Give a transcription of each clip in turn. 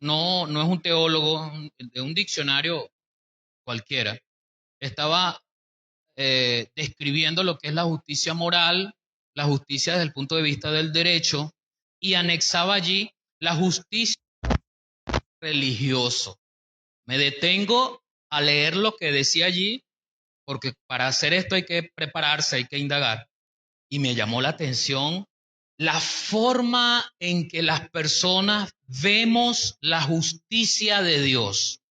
no es un teólogo, de un diccionario cualquiera, estaba describiendo lo que es la justicia moral, la justicia desde el punto de vista del derecho, y anexaba allí la justicia religiosa. Me detengo a leer lo que decía allí, porque para hacer esto hay que prepararse, hay que indagar, y me llamó la atención la forma en que las personas vemos la justicia de Dios.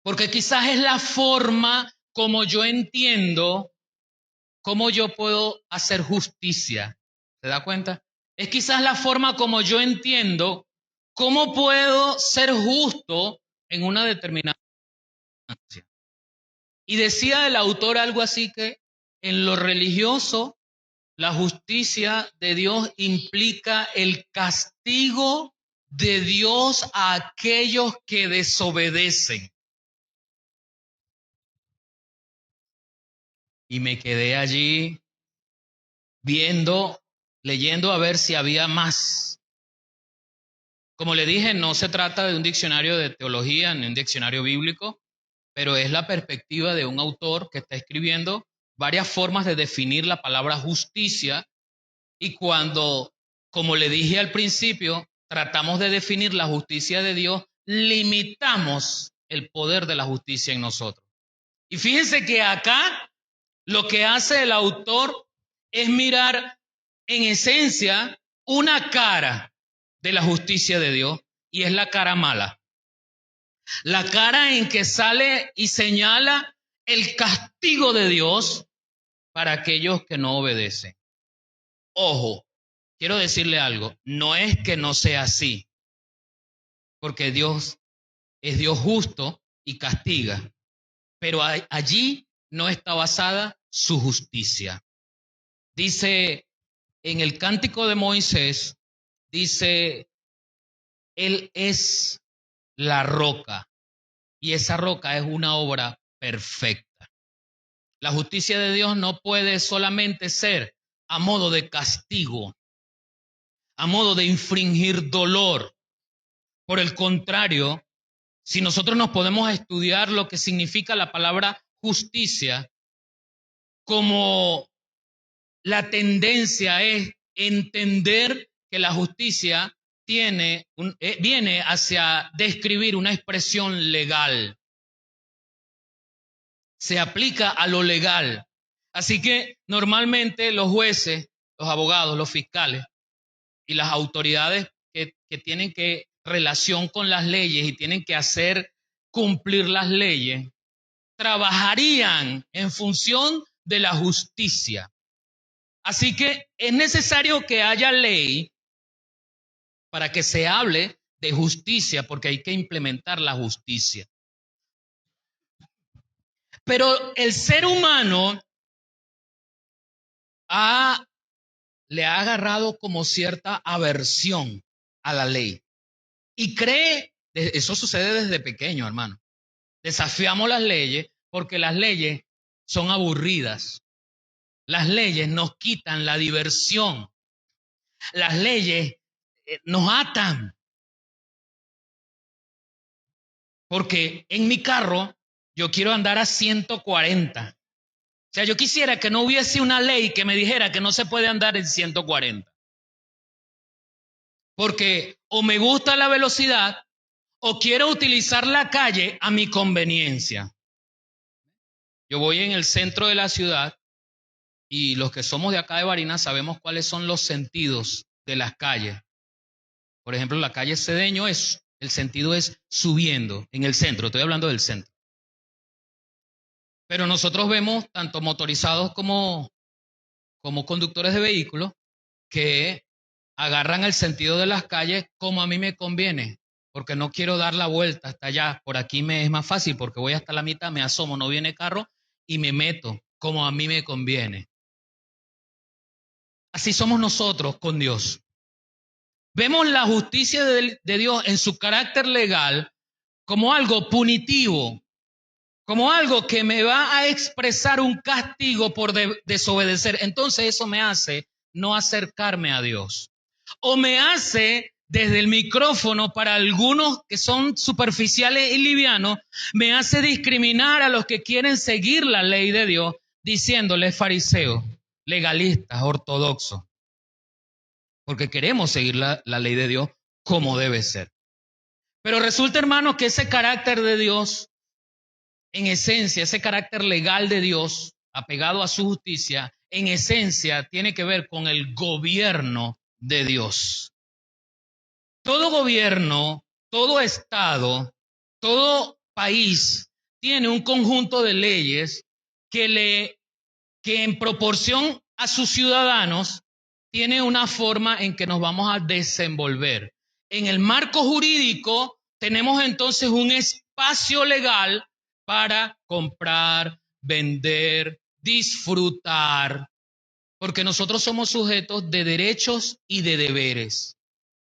Porque quizás es la forma como yo entiendo cómo yo puedo hacer justicia. ¿Se da cuenta? Es quizás la forma como yo entiendo cómo puedo ser justo en una determinada circunstancia. Y decía el autor algo así que en lo religioso, la justicia de Dios implica el castigo de Dios a aquellos que desobedecen. Y me quedé allí viendo, leyendo a ver si había más. Como le dije, no se trata de un diccionario de teología ni un diccionario bíblico, pero es la perspectiva de un autor que está escribiendo varias formas de definir la palabra justicia. Y cuando, como le dije al principio, tratamos de definir la justicia de Dios, limitamos el poder de la justicia en nosotros. Y fíjense que acá lo que hace el autor es mirar en esencia una cara de la justicia de Dios, y es la cara mala. La cara en que sale y señala el castigo de Dios para aquellos que no obedecen. Ojo, quiero decirle algo, no es que no sea así, porque Dios es Dios justo y castiga, pero allí no está basada su justicia. Dice en el Cántico de Moisés, dice, Él es la roca, y esa roca es una obra perfecta. La justicia de Dios no puede solamente ser a modo de castigo, a modo de infringir dolor. Por el contrario, si nosotros nos podemos estudiar lo que significa la palabra justicia, como la tendencia es entender que la justicia viene hacia describir una expresión legal. Se aplica a lo legal. Así que normalmente los jueces, los abogados, los fiscales y las autoridades que tienen que relación con las leyes y tienen que hacer cumplir las leyes, trabajarían en función de la justicia. Así que es necesario que haya ley para que se hable de justicia, porque hay que implementar la justicia. Pero el ser humano le ha agarrado como cierta aversión a la ley y cree, eso sucede desde pequeño, hermano. Desafiamos las leyes porque las leyes son aburridas. Las leyes nos quitan la diversión. Las leyes nos atan. Porque en mi carro yo quiero andar a 140. O sea, yo quisiera que no hubiese una ley que me dijera que no se puede andar en 140. Porque o me gusta la velocidad o quiero utilizar la calle a mi conveniencia. Yo voy en el centro de la ciudad y los que somos de acá de Barinas sabemos cuáles son los sentidos de las calles. Por ejemplo, la calle Cedeño el sentido es subiendo en el centro, estoy hablando del centro. Pero nosotros vemos tanto motorizados como conductores de vehículos que agarran el sentido de las calles como a mí me conviene, porque no quiero dar la vuelta hasta allá, por aquí me es más fácil porque voy hasta la mitad, me asomo, no viene carro y me meto como a mí me conviene. Así somos nosotros con Dios. Vemos la justicia de Dios en su carácter legal como algo punitivo, como algo que me va a expresar un castigo por desobedecer. Entonces eso me hace no acercarme a Dios. O me hace desde el micrófono, para algunos que son superficiales y livianos, me hace discriminar a los que quieren seguir la ley de Dios, diciéndoles fariseos, legalistas, ortodoxos, porque queremos seguir la ley de Dios como debe ser. Pero resulta, hermanos, que ese carácter de Dios, en esencia, ese carácter legal de Dios, apegado a su justicia, en esencia tiene que ver con el gobierno de Dios. Todo gobierno, todo estado, todo país tiene un conjunto de leyes que en proporción a sus ciudadanos tiene una forma en que nos vamos a desenvolver. En el marco jurídico tenemos entonces un espacio legal para comprar, vender, disfrutar, porque nosotros somos sujetos de derechos y de deberes.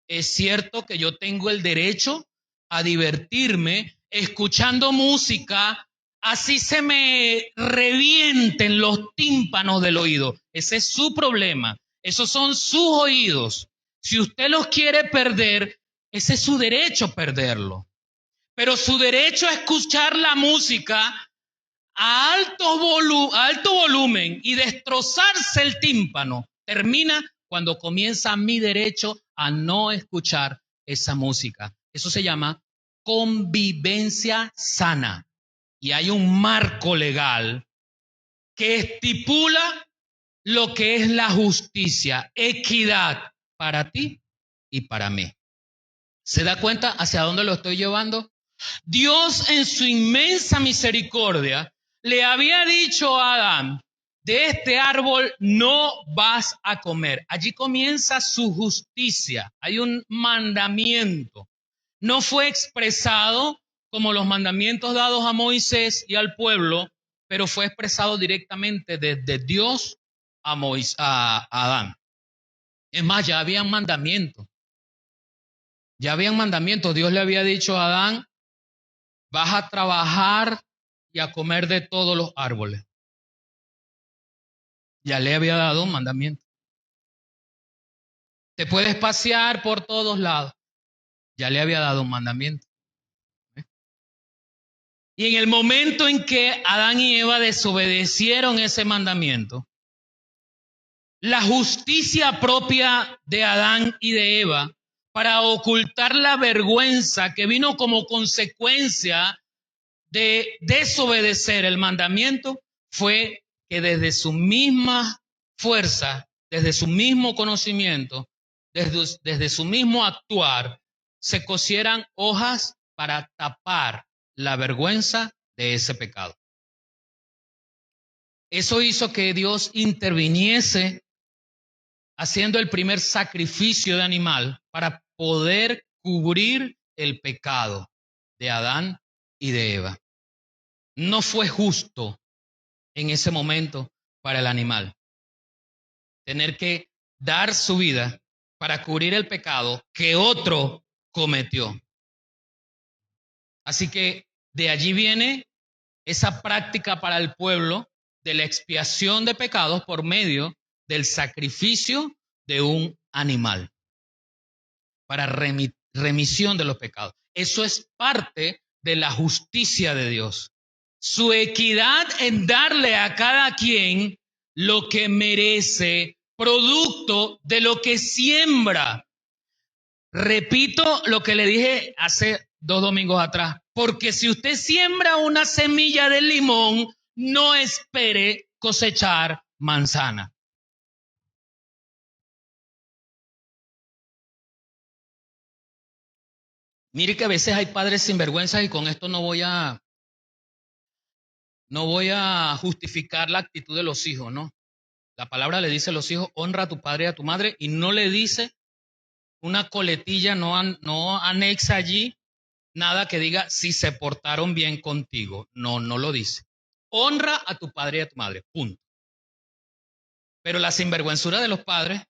Es cierto que yo tengo el derecho a divertirme escuchando música, así se me revienten los tímpanos del oído. Ese es su problema. Esos son sus oídos. Si usted los quiere perder, ese es su derecho perderlo. Pero su derecho a escuchar la música a alto volumen y destrozarse el tímpano termina cuando comienza mi derecho a no escuchar esa música. Eso se llama convivencia sana. Y hay un marco legal que estipula lo que es la justicia, equidad para ti y para mí. ¿Se da cuenta hacia dónde lo estoy llevando? Dios en su inmensa misericordia le había dicho a Adán, de este árbol no vas a comer. Allí comienza su justicia. Hay un mandamiento. No fue expresado como los mandamientos dados a Moisés y al pueblo, pero fue expresado directamente desde Dios a Adán. Es más, ya habían mandamientos. Ya habían mandamientos. Dios le había dicho a Adán, vas a trabajar y a comer de todos los árboles. Ya le había dado un mandamiento. Te puedes pasear por todos lados. Ya le había dado un mandamiento. Y en el momento en que Adán y Eva desobedecieron ese mandamiento, la justicia propia de Adán y de Eva para ocultar la vergüenza que vino como consecuencia de desobedecer el mandamiento fue que desde su misma fuerza, desde su mismo conocimiento, desde su mismo actuar, se cosieran hojas para tapar la vergüenza de ese pecado. Eso hizo que Dios interviniese haciendo el primer sacrificio de animal para poder cubrir el pecado de Adán y de Eva. No fue justo en ese momento para el animal tener que dar su vida para cubrir el pecado que otro cometió. Así que de allí viene esa práctica para el pueblo de la expiación de pecados por medio del sacrificio de un animal para remisión de los pecados. Eso es parte de la justicia de Dios. Su equidad en darle a cada quien lo que merece, producto de lo que siembra. Repito lo que le dije hace 2 domingos atrás, porque si usted siembra una semilla de limón, no espere cosechar manzana. Mire que a veces hay padres sinvergüenzas y con esto no voy a justificar la actitud de los hijos, ¿no? La palabra le dice a los hijos, honra a tu padre y a tu madre, y no le dice una coletilla, no anexa allí nada que diga si se portaron bien contigo. No lo dice. Honra a tu padre y a tu madre, punto. Pero la sinvergüenzura de los padres,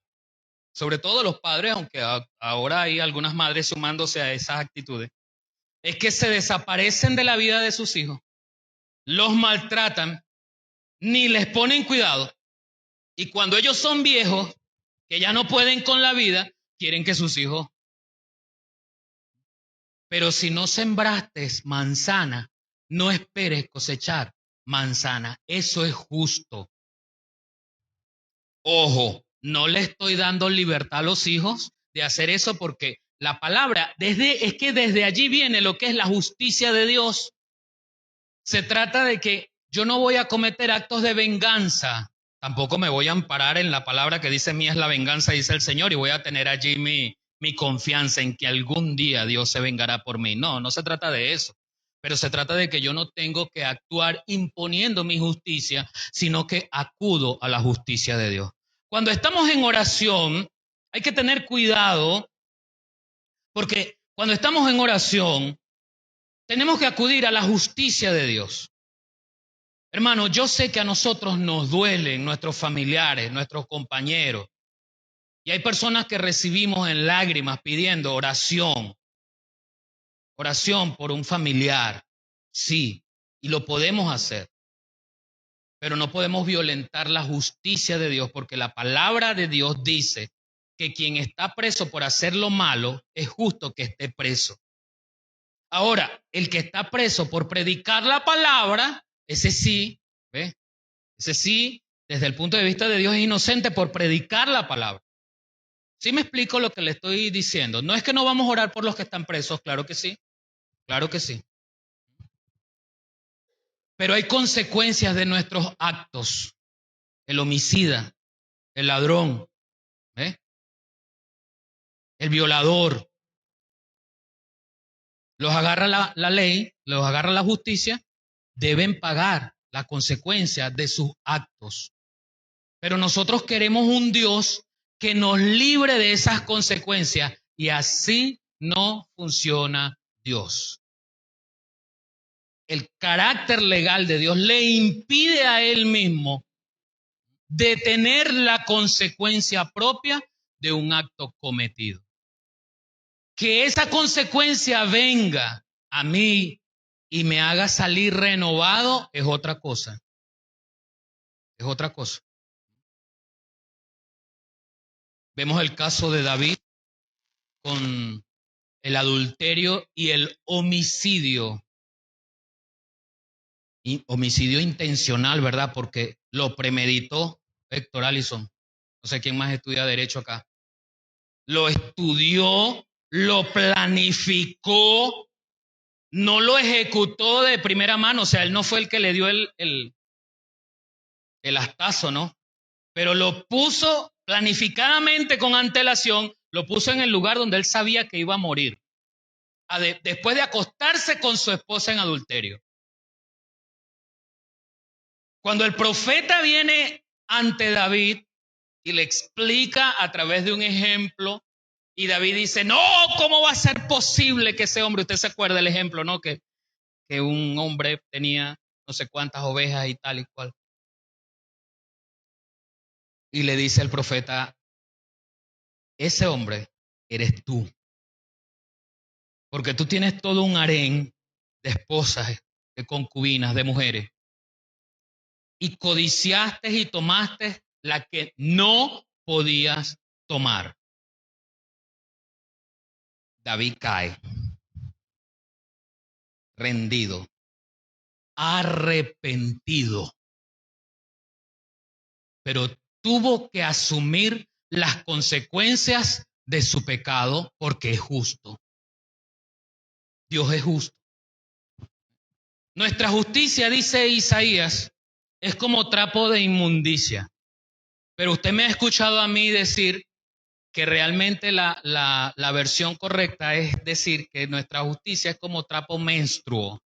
sobre todo los padres, aunque ahora hay algunas madres sumándose a esas actitudes, es que se desaparecen de la vida de sus hijos, los maltratan, ni les ponen cuidado, y cuando ellos son viejos, que ya no pueden con la vida, quieren que sus hijos Pero si no sembraste manzana, no esperes cosechar manzana. Eso es justo. Ojo, no le estoy dando libertad a los hijos de hacer eso porque la palabra, es que desde allí viene lo que es la justicia de Dios. Se trata de que yo no voy a cometer actos de venganza, tampoco me voy a amparar en la palabra que dice mía es la venganza, dice el Señor, y voy a tener allí mi confianza en que algún día Dios se vengará por mí. No, no se trata de eso, pero se trata de que yo no tengo que actuar imponiendo mi justicia, sino que acudo a la justicia de Dios. Cuando estamos en oración, hay que tener cuidado, porque cuando estamos en oración, tenemos que acudir a la justicia de Dios. Hermano, yo sé que a nosotros nos duelen nuestros familiares, nuestros compañeros, y hay personas que recibimos en lágrimas pidiendo oración por un familiar, sí, y lo podemos hacer, pero no podemos violentar la justicia de Dios, porque la palabra de Dios dice que quien está preso por hacer lo malo es justo que esté preso. Ahora, el que está preso por predicar la palabra, ese sí, ¿ves? Ese sí, desde el punto de vista de Dios, es inocente por predicar la palabra. ¿Sí me explico lo que le estoy diciendo? No es que no vamos a orar por los que están presos, claro que sí, claro que sí. Pero hay consecuencias de nuestros actos. El homicida, el ladrón, ¿eh? El violador. Los agarra la ley, los agarra la justicia, deben pagar la consecuencia de sus actos. Pero nosotros queremos un Dios que nos libre de esas consecuencias y así no funciona Dios. El carácter legal de Dios le impide a Él mismo detener la consecuencia propia de un acto cometido. Que esa consecuencia venga a mí y me haga salir renovado es otra cosa. Es otra cosa. Vemos el caso de David con el adulterio y el homicidio. Y homicidio intencional, ¿verdad? Porque lo premeditó Héctor Allison. No sé quién más estudia derecho acá. Lo estudió, lo planificó, no lo ejecutó de primera mano. O sea, él no fue el que le dio el hastazo, ¿no? Pero lo puso planificadamente con antelación, lo puso en el lugar donde él sabía que iba a morir. Después de acostarse con su esposa en adulterio. Cuando el profeta viene ante David y le explica a través de un ejemplo, y David dice, no, ¿cómo va a ser posible que ese hombre, usted se acuerda del ejemplo, ¿no? Que un hombre tenía no sé cuántas ovejas y tal y cual. Y le dice el profeta, ese hombre eres tú. Porque tú tienes todo un harén de esposas, de concubinas, de mujeres. Y codiciaste y tomaste la que no podías tomar. David cae, rendido, arrepentido, pero tuvo que asumir las consecuencias de su pecado porque es justo. Dios es justo. Nuestra justicia, dice Isaías, es como trapo de inmundicia. Pero usted me ha escuchado a mí decir que realmente la versión correcta es decir que nuestra justicia es como trapo menstruo.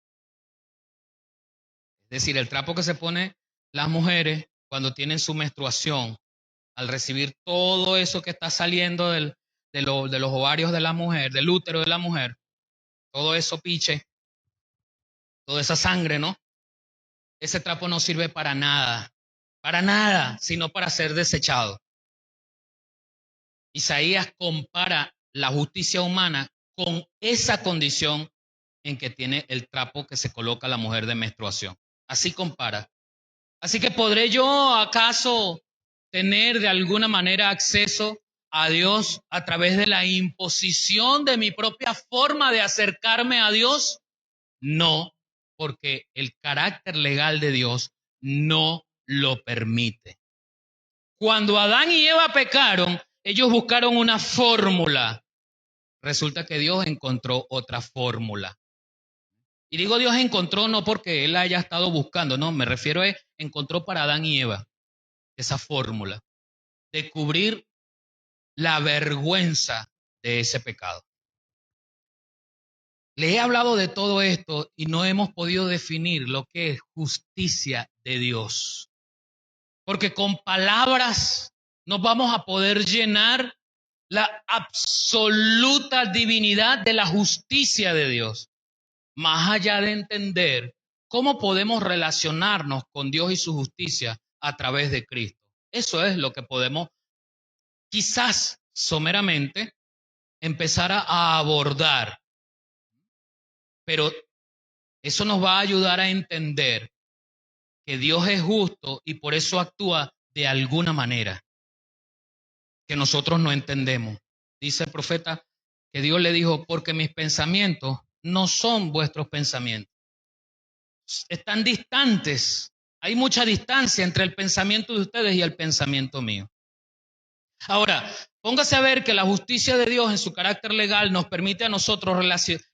Es decir, el trapo que se pone las mujeres cuando tienen su menstruación, al recibir todo eso que está saliendo de los ovarios de la mujer, del útero de la mujer, todo eso piche, toda esa sangre, ¿no? Ese trapo no sirve para nada, sino para ser desechado. Isaías compara la justicia humana con esa condición en que tiene el trapo que se coloca la mujer de menstruación. Así compara. Así que ¿podré yo acaso tener de alguna manera acceso a Dios a través de la imposición de mi propia forma de acercarme a Dios? No, porque el carácter legal de Dios no lo permite. Cuando Adán y Eva pecaron, ellos buscaron una fórmula. Resulta que Dios encontró otra fórmula. Y digo Dios encontró no porque Él haya estado buscando, no, me refiero a encontró para Adán y Eva esa fórmula de cubrir la vergüenza de ese pecado. Le he hablado de todo esto y no hemos podido definir lo que es justicia de Dios. Porque con palabras no vamos a poder llenar la absoluta divinidad de la justicia de Dios. Más allá de entender cómo podemos relacionarnos con Dios y su justicia a través de Cristo. Eso es lo que podemos, quizás someramente, empezar a abordar. Pero eso nos va a ayudar a entender que Dios es justo y por eso actúa de alguna manera que nosotros no entendemos. Dice el profeta que Dios le dijo, porque mis pensamientos no son vuestros pensamientos. Están distantes. Hay mucha distancia entre el pensamiento de ustedes y el pensamiento mío. Ahora, póngase a ver que la justicia de Dios en su carácter legal nos permite a nosotros,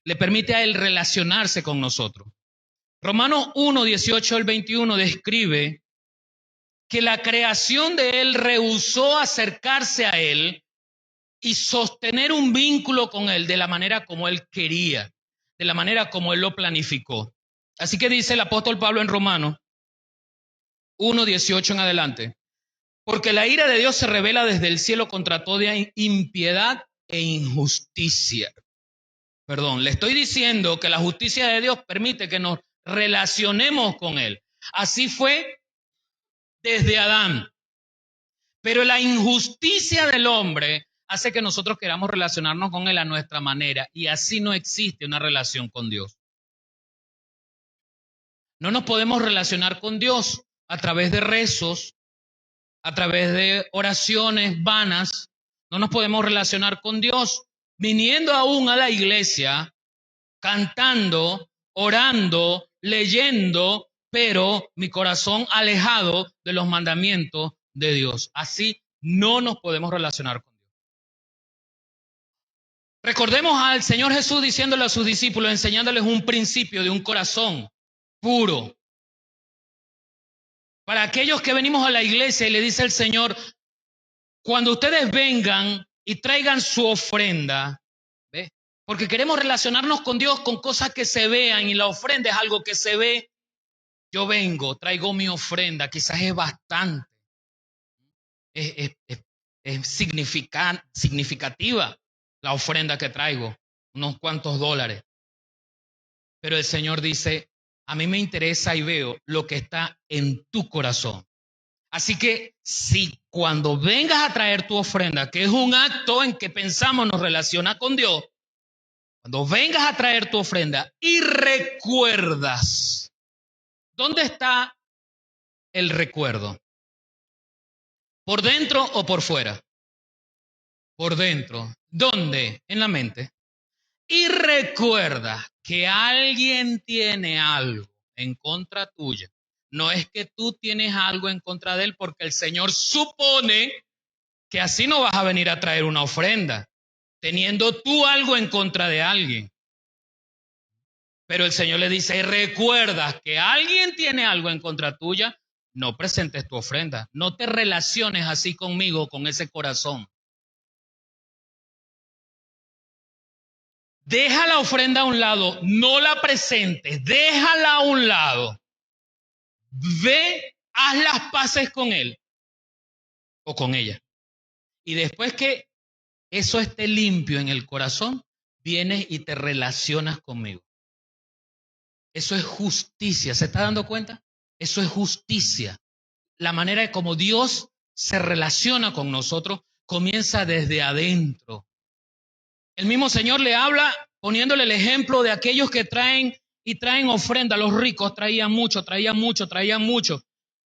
le permite a Él relacionarse con nosotros. Romanos 1, 18 al 21 describe que la creación de Él rehusó acercarse a Él y sostener un vínculo con Él de la manera como Él quería, de la manera como Él lo planificó. Así que dice el apóstol Pablo en Romanos 1, 18 en adelante, porque la ira de Dios se revela desde el cielo contra toda impiedad e injusticia. Perdón, le estoy diciendo que la justicia de Dios permite que nos relacionemos con Él. Así fue desde Adán. Pero la injusticia del hombre hace que nosotros queramos relacionarnos con Él a nuestra manera y así no existe una relación con Dios. No nos podemos relacionar con Dios a través de rezos, a través de oraciones vanas. No nos podemos relacionar con Dios viniendo aún a la iglesia, cantando, orando, leyendo, pero mi corazón alejado de los mandamientos de Dios. Así no nos podemos relacionar con Dios. Recordemos al Señor Jesús diciéndole a sus discípulos, enseñándoles un principio de un corazón puro. Para aquellos que venimos a la iglesia y le dice el Señor, cuando ustedes vengan y traigan su ofrenda, ¿ve? Porque queremos relacionarnos con Dios con cosas que se vean y la ofrenda es algo que se ve. Yo vengo, traigo mi ofrenda, quizás es bastante, es significativa la ofrenda que traigo, unos cuantos dólares. Pero el Señor dice, a mí me interesa y veo lo que está en tu corazón. Así que si cuando vengas a traer tu ofrenda, que es un acto en que pensamos nos relaciona con Dios, cuando vengas a traer tu ofrenda y recuerdas, ¿dónde está el recuerdo? ¿Por dentro o por fuera? Por dentro. ¿Dónde? En la mente. Y recuerda que alguien tiene algo en contra tuya. No es que tú tienes algo en contra de él, porque el Señor supone que así no vas a venir a traer una ofrenda, teniendo tú algo en contra de alguien. Pero el Señor le dice, recuerda que alguien tiene algo en contra tuya, no presentes tu ofrenda, no te relaciones así conmigo, con ese corazón. Deja la ofrenda a un lado, no la presentes, déjala a un lado. Ve, haz las paces con él o con ella. Y después que eso esté limpio en el corazón, vienes y te relacionas conmigo. Eso es justicia, ¿se está dando cuenta? Eso es justicia. La manera de como Dios se relaciona con nosotros comienza desde adentro. El mismo Señor le habla poniéndole el ejemplo de aquellos que traen ofrenda. Los ricos traían mucho.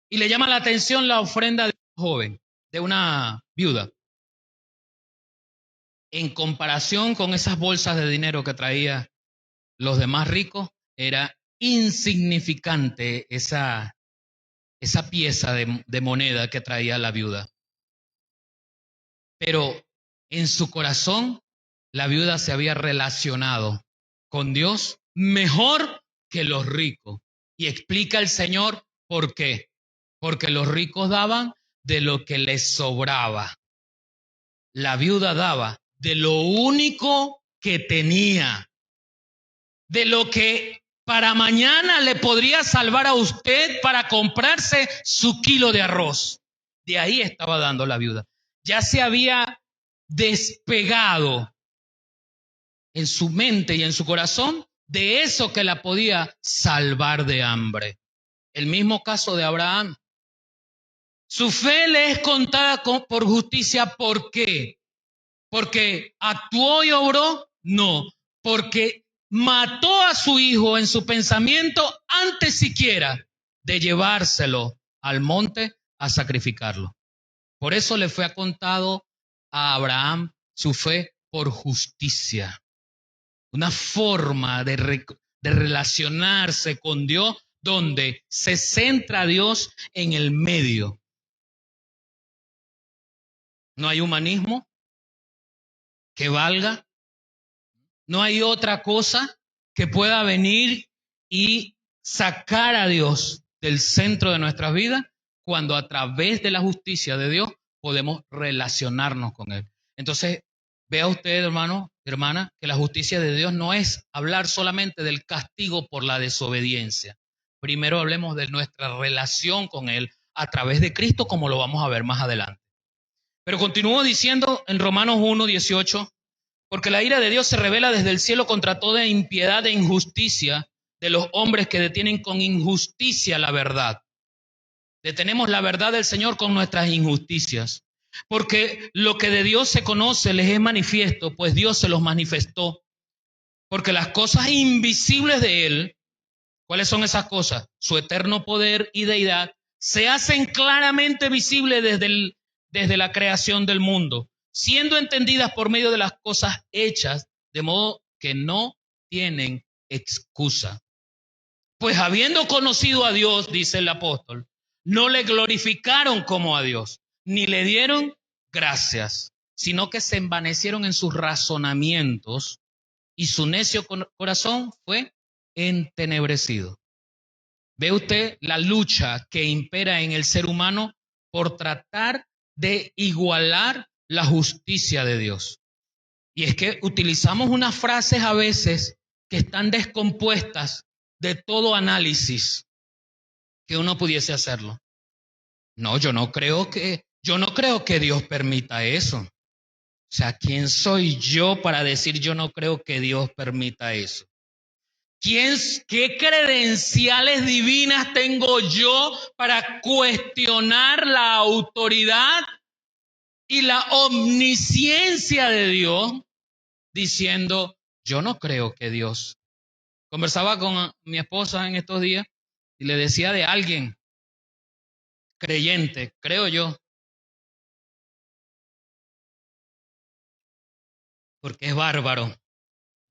Y le llama la atención la ofrenda de un joven, de una viuda. en comparación con esas bolsas de dinero que traía los demás ricos, era insignificante esa pieza de moneda que traía la viuda. Pero en su corazón, la viuda se había relacionado con Dios mejor que los ricos. Y explica el Señor por qué. Porque los ricos daban de lo que les sobraba. La viuda daba de lo único que tenía, de lo que para mañana le podría salvar a usted para comprarse su kilo de arroz. De ahí estaba dando la viuda. Ya se había despegado en su mente y en su corazón de eso que la podía salvar de hambre. El mismo caso de Abraham. Su fe le es contada por justicia. ¿Por qué? ¿Porque actuó y obró? No, porque mató a su hijo en su pensamiento antes siquiera de llevárselo al monte a sacrificarlo. Por eso le fue contado a Abraham su fe por justicia. Una forma de relacionarse con Dios donde se centra Dios en el medio. No hay humanismo que valga. No hay otra cosa que pueda venir y sacar a Dios del centro de nuestras vidas cuando a través de la justicia de Dios podemos relacionarnos con Él. Entonces, vea usted, hermano, hermana, que la justicia de Dios no es hablar solamente del castigo por la desobediencia. Primero hablemos de nuestra relación con Él a través de Cristo, como lo vamos a ver más adelante. Pero continúo diciendo en Romanos 1:18, porque la ira de Dios se revela desde el cielo contra toda impiedad e injusticia de los hombres que detienen con injusticia la verdad. Detenemos la verdad del Señor con nuestras injusticias. Porque lo que de Dios se conoce les es manifiesto, pues Dios se los manifestó. Porque las cosas invisibles de Él, ¿cuáles son esas cosas? Su eterno poder y deidad, se hacen claramente visibles desde la creación del mundo, siendo entendidas por medio de las cosas hechas, de modo que no tienen excusa. Pues habiendo conocido a Dios, dice el apóstol, no le glorificaron como a Dios, ni le dieron gracias, sino que se envanecieron en sus razonamientos y su necio corazón fue entenebrecido. ¿Ve usted la lucha que impera en el ser humano por tratar de igualar la justicia de Dios? Y es que utilizamos unas frases a veces que están descompuestas de todo análisis que uno pudiese hacerlo. No, yo no creo que Dios permita eso. O sea, ¿quién soy yo para decir yo no creo que Dios permita eso? ¿Qué credenciales divinas tengo yo para cuestionar la autoridad y la omnisciencia de Dios diciendo, yo no creo que Dios? Conversaba con mi esposa en estos días y le decía de alguien creyente, creo yo, porque es bárbaro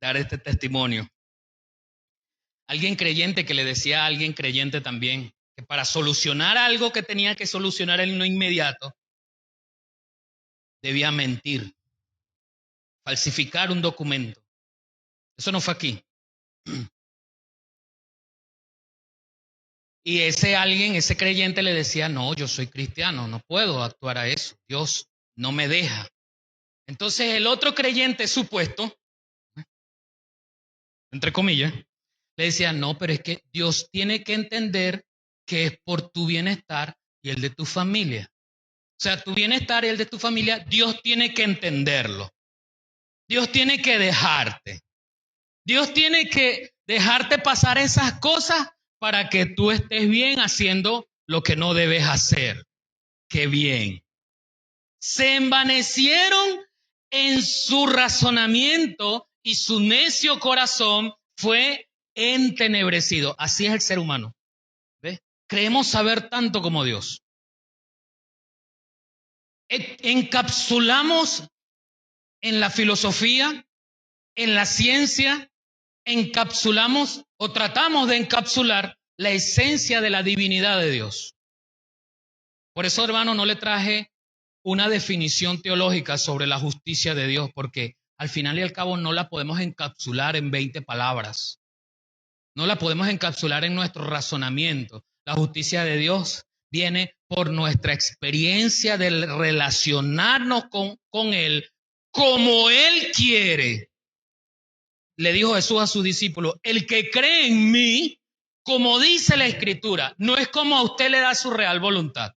dar este testimonio. Alguien creyente que le decía a alguien creyente también que para solucionar algo que tenía que solucionar en lo inmediato, debía mentir, falsificar un documento. Eso no fue aquí. Y ese alguien, ese creyente le decía, no, yo soy cristiano, no puedo actuar a eso. Dios no me deja. Entonces el otro creyente supuesto, entre comillas, le decía, no, pero es que Dios tiene que entender que es por tu bienestar y el de tu familia. O sea, tu bienestar y el de tu familia, Dios tiene que entenderlo. Dios tiene que dejarte. Dios tiene que dejarte pasar esas cosas para que tú estés bien haciendo lo que no debes hacer. ¡Qué bien! Se envanecieron en su razonamiento y su necio corazón fue entenebrecido. Así es el ser humano. ¿Ves? Creemos saber tanto como Dios. Encapsulamos en la filosofía, en la ciencia, encapsulamos o tratamos de encapsular la esencia de la divinidad de Dios. Por eso, hermano, no le traje una definición teológica sobre la justicia de Dios, porque al final y al cabo no la podemos encapsular en 20 palabras. No la podemos encapsular en nuestro razonamiento. La justicia de Dios viene por nuestra experiencia de relacionarnos con Él como Él quiere. Le dijo Jesús a sus discípulos, el que cree en mí, como dice la Escritura, no es como a usted le da su real voluntad,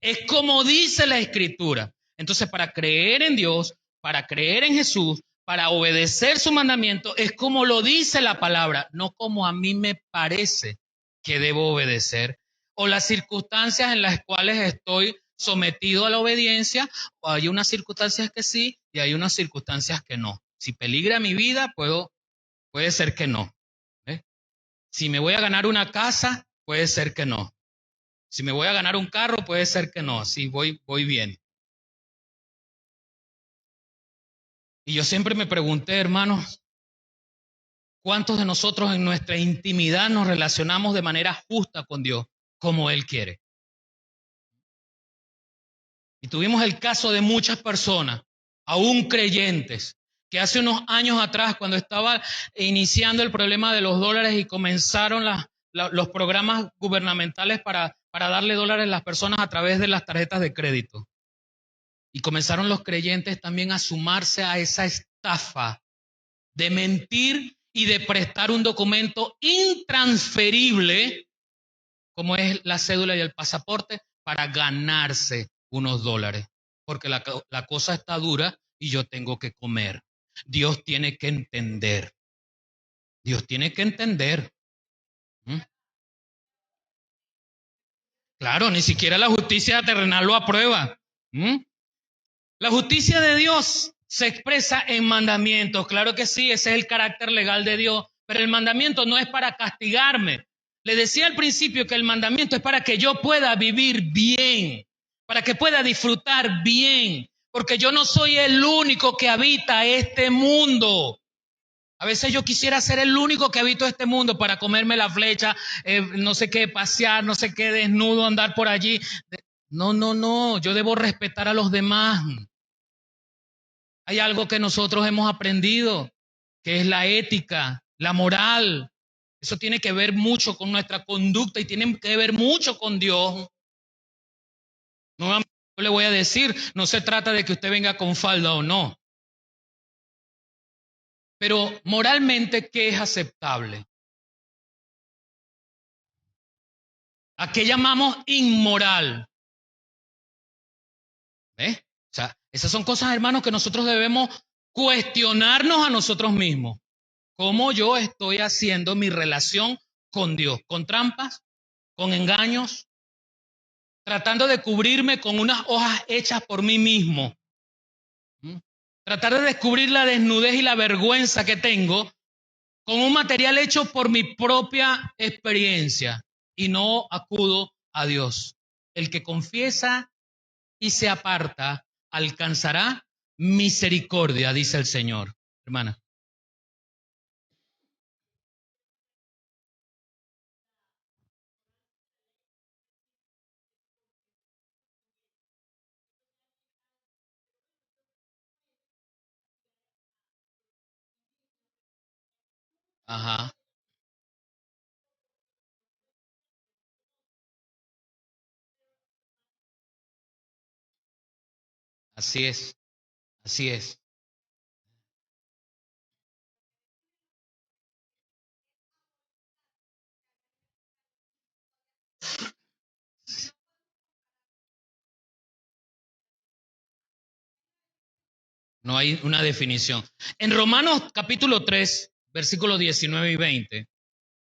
es como dice la Escritura. Entonces, para creer en Dios, para creer en Jesús, para obedecer su mandamiento, es como lo dice la palabra, no como a mí me parece que debo obedecer, o las circunstancias en las cuales estoy sometido a la obediencia, o hay unas circunstancias que sí y hay unas circunstancias que no. Si peligra mi vida, puede ser que no. ¿Eh? Si me voy a ganar una casa, puede ser que no. Si me voy a ganar un carro, puede ser que no. Si voy bien. Y yo siempre me pregunté, hermanos, ¿cuántos de nosotros en nuestra intimidad nos relacionamos de manera justa con Dios, como Él quiere? Y tuvimos el caso de muchas personas, aún creyentes, que hace unos años atrás, cuando estaba iniciando el problema de los dólares y comenzaron los programas gubernamentales para darle dólares a las personas a través de las tarjetas de crédito. Y comenzaron los creyentes también a sumarse a esa estafa de mentir y de prestar un documento intransferible, como es la cédula y el pasaporte, para ganarse unos dólares. Porque la cosa está dura y yo tengo que comer. Dios tiene que entender. Dios tiene que entender. ¿Mm? Claro, ni siquiera la justicia terrenal lo aprueba. ¿Mm? La justicia de Dios se expresa en mandamientos. Claro que sí, ese es el carácter legal de Dios. Pero el mandamiento no es para castigarme. Le decía al principio que el mandamiento es para que yo pueda vivir bien, para que pueda disfrutar bien, porque yo no soy el único que habita este mundo. A veces yo quisiera ser el único que habito este mundo para comerme la flecha, no sé qué, pasear, no sé qué, desnudo, andar por allí. No, yo debo respetar a los demás. Hay algo que nosotros hemos aprendido, que es la ética, la moral. Eso tiene que ver mucho con nuestra conducta y tiene que ver mucho con Dios. Nuevamente le voy a decir, no se trata de que usted venga con falda o no. Pero moralmente, ¿qué es aceptable? ¿A qué llamamos inmoral? ¿Eh? O sea, esas son cosas, hermanos, que nosotros debemos cuestionarnos a nosotros mismos. ¿Cómo yo estoy haciendo mi relación con Dios? ¿Con trampas? ¿Con engaños? ¿Tratando de cubrirme con unas hojas hechas por mí mismo? Tratar de descubrir la desnudez y la vergüenza que tengo con un material hecho por mi propia experiencia y no acudo a Dios. El que confiesa y se aparta alcanzará misericordia, dice el Señor. Hermana. Ajá, así es, así es. No hay una definición. En Romanos capítulo 3, versículos 19 y 20,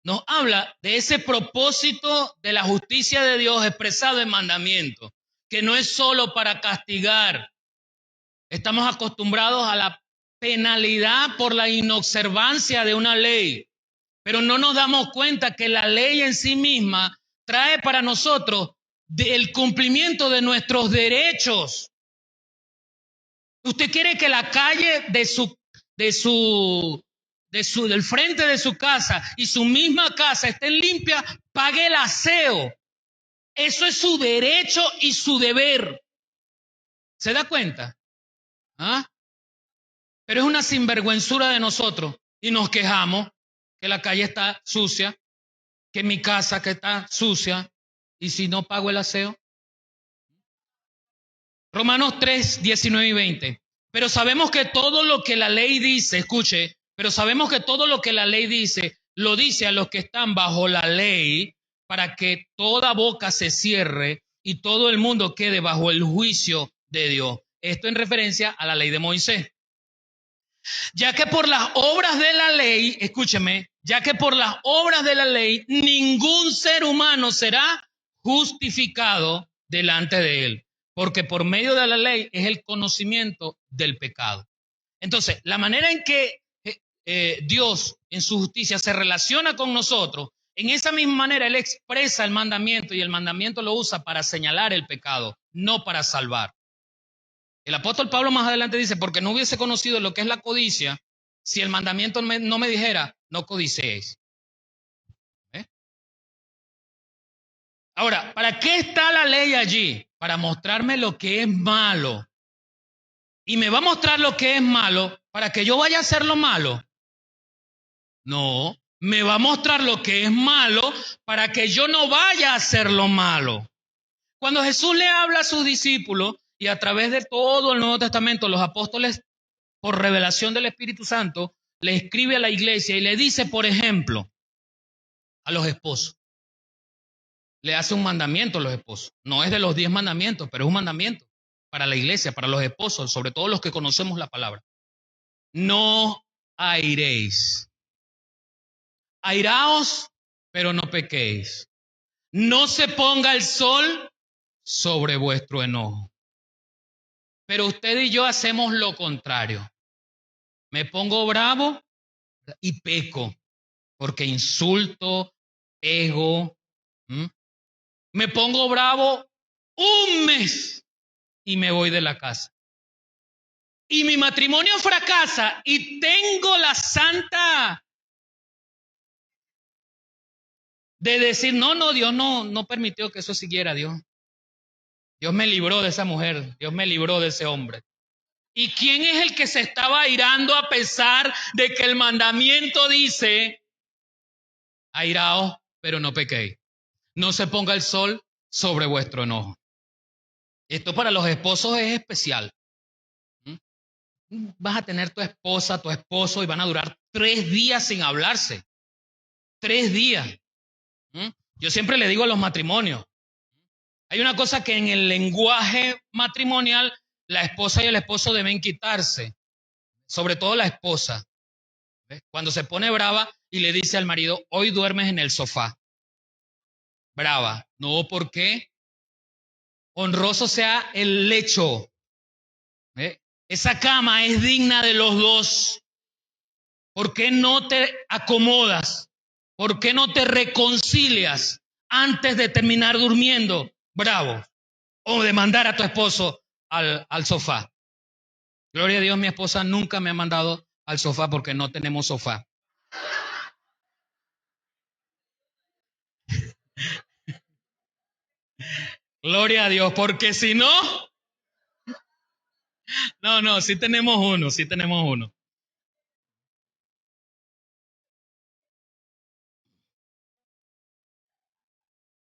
nos habla de ese propósito de la justicia de Dios expresado en mandamiento, que no es solo para castigar. Estamos acostumbrados a la penalidad por la inobservancia de una ley, pero no nos damos cuenta que la ley en sí misma trae para nosotros el cumplimiento de nuestros derechos. Usted quiere que la calle del frente de su casa y su misma casa estén limpias, pague el aseo. Eso es su derecho y su deber. ¿Se da cuenta? ¿Ah? Pero es una sinvergüenzura de nosotros y nos quejamos que la calle está sucia, que mi casa que está sucia, y si no pago el aseo. Romanos 3, 19 y 20. Pero sabemos que todo lo que la ley dice, escuche, pero sabemos que todo lo que la ley dice, lo dice a los que están bajo la ley, para que toda boca se cierre y todo el mundo quede bajo el juicio de Dios. Esto en referencia a la ley de Moisés. Ya que por las obras de la ley, escúcheme, ya que por las obras de la ley ningún ser humano será justificado delante de él, porque por medio de la ley es el conocimiento del pecado. Entonces, la manera en que Dios en su justicia se relaciona con nosotros, en esa misma manera Él expresa el mandamiento y el mandamiento lo usa para señalar el pecado, no para salvar. El apóstol Pablo más adelante dice, porque no hubiese conocido lo que es la codicia, si el mandamiento no me dijera, no codiciéis. ¿Eh? Ahora, ¿para qué está la ley allí? Para mostrarme lo que es malo. Y me va a mostrar lo que es malo para que yo vaya a hacer lo malo. No, me va a mostrar lo que es malo para que yo no vaya a hacer lo malo. Cuando Jesús le habla a sus discípulos y a través de todo el Nuevo Testamento, los apóstoles, por revelación del Espíritu Santo, le escribe a la iglesia y le dice, por ejemplo, a los esposos. Le hace un mandamiento a los esposos. No es de los 10 mandamientos, pero es un mandamiento para la iglesia, para los esposos, sobre todo los que conocemos la palabra. No airéis. Airaos, pero no pequéis. No se ponga el sol sobre vuestro enojo. Pero usted y yo hacemos lo contrario. Me pongo bravo y peco, porque insulto, pego. Me pongo bravo un mes y me voy de la casa. Y mi matrimonio fracasa y tengo la santa de decir, no, Dios no permitió que eso siguiera, Dios. Dios me libró de esa mujer, Dios me libró de ese hombre. ¿Y quién es el que se estaba airando a pesar de que el mandamiento dice, airaos, pero no pequéis? No se ponga el sol sobre vuestro enojo. Esto para los esposos es especial. Vas a tener tu esposa, tu esposo y van a durar 3 días sin hablarse. 3 días. Yo siempre le digo a los matrimonios, hay una cosa que en el lenguaje matrimonial la esposa y el esposo deben quitarse, sobre todo la esposa. ¿Ves? Cuando se pone brava y le dice al marido, hoy duermes en el sofá. Brava. No, ¿por qué? Honroso sea el lecho. ¿Ves? Esa cama es digna de los dos. ¿Por qué no te acomodas? ¿Por qué no te reconcilias antes de terminar durmiendo? Bravo. O de mandar a tu esposo al sofá. Gloria a Dios, mi esposa nunca me ha mandado al sofá porque no tenemos sofá. Gloria a Dios, porque si no, sí tenemos uno, sí tenemos uno.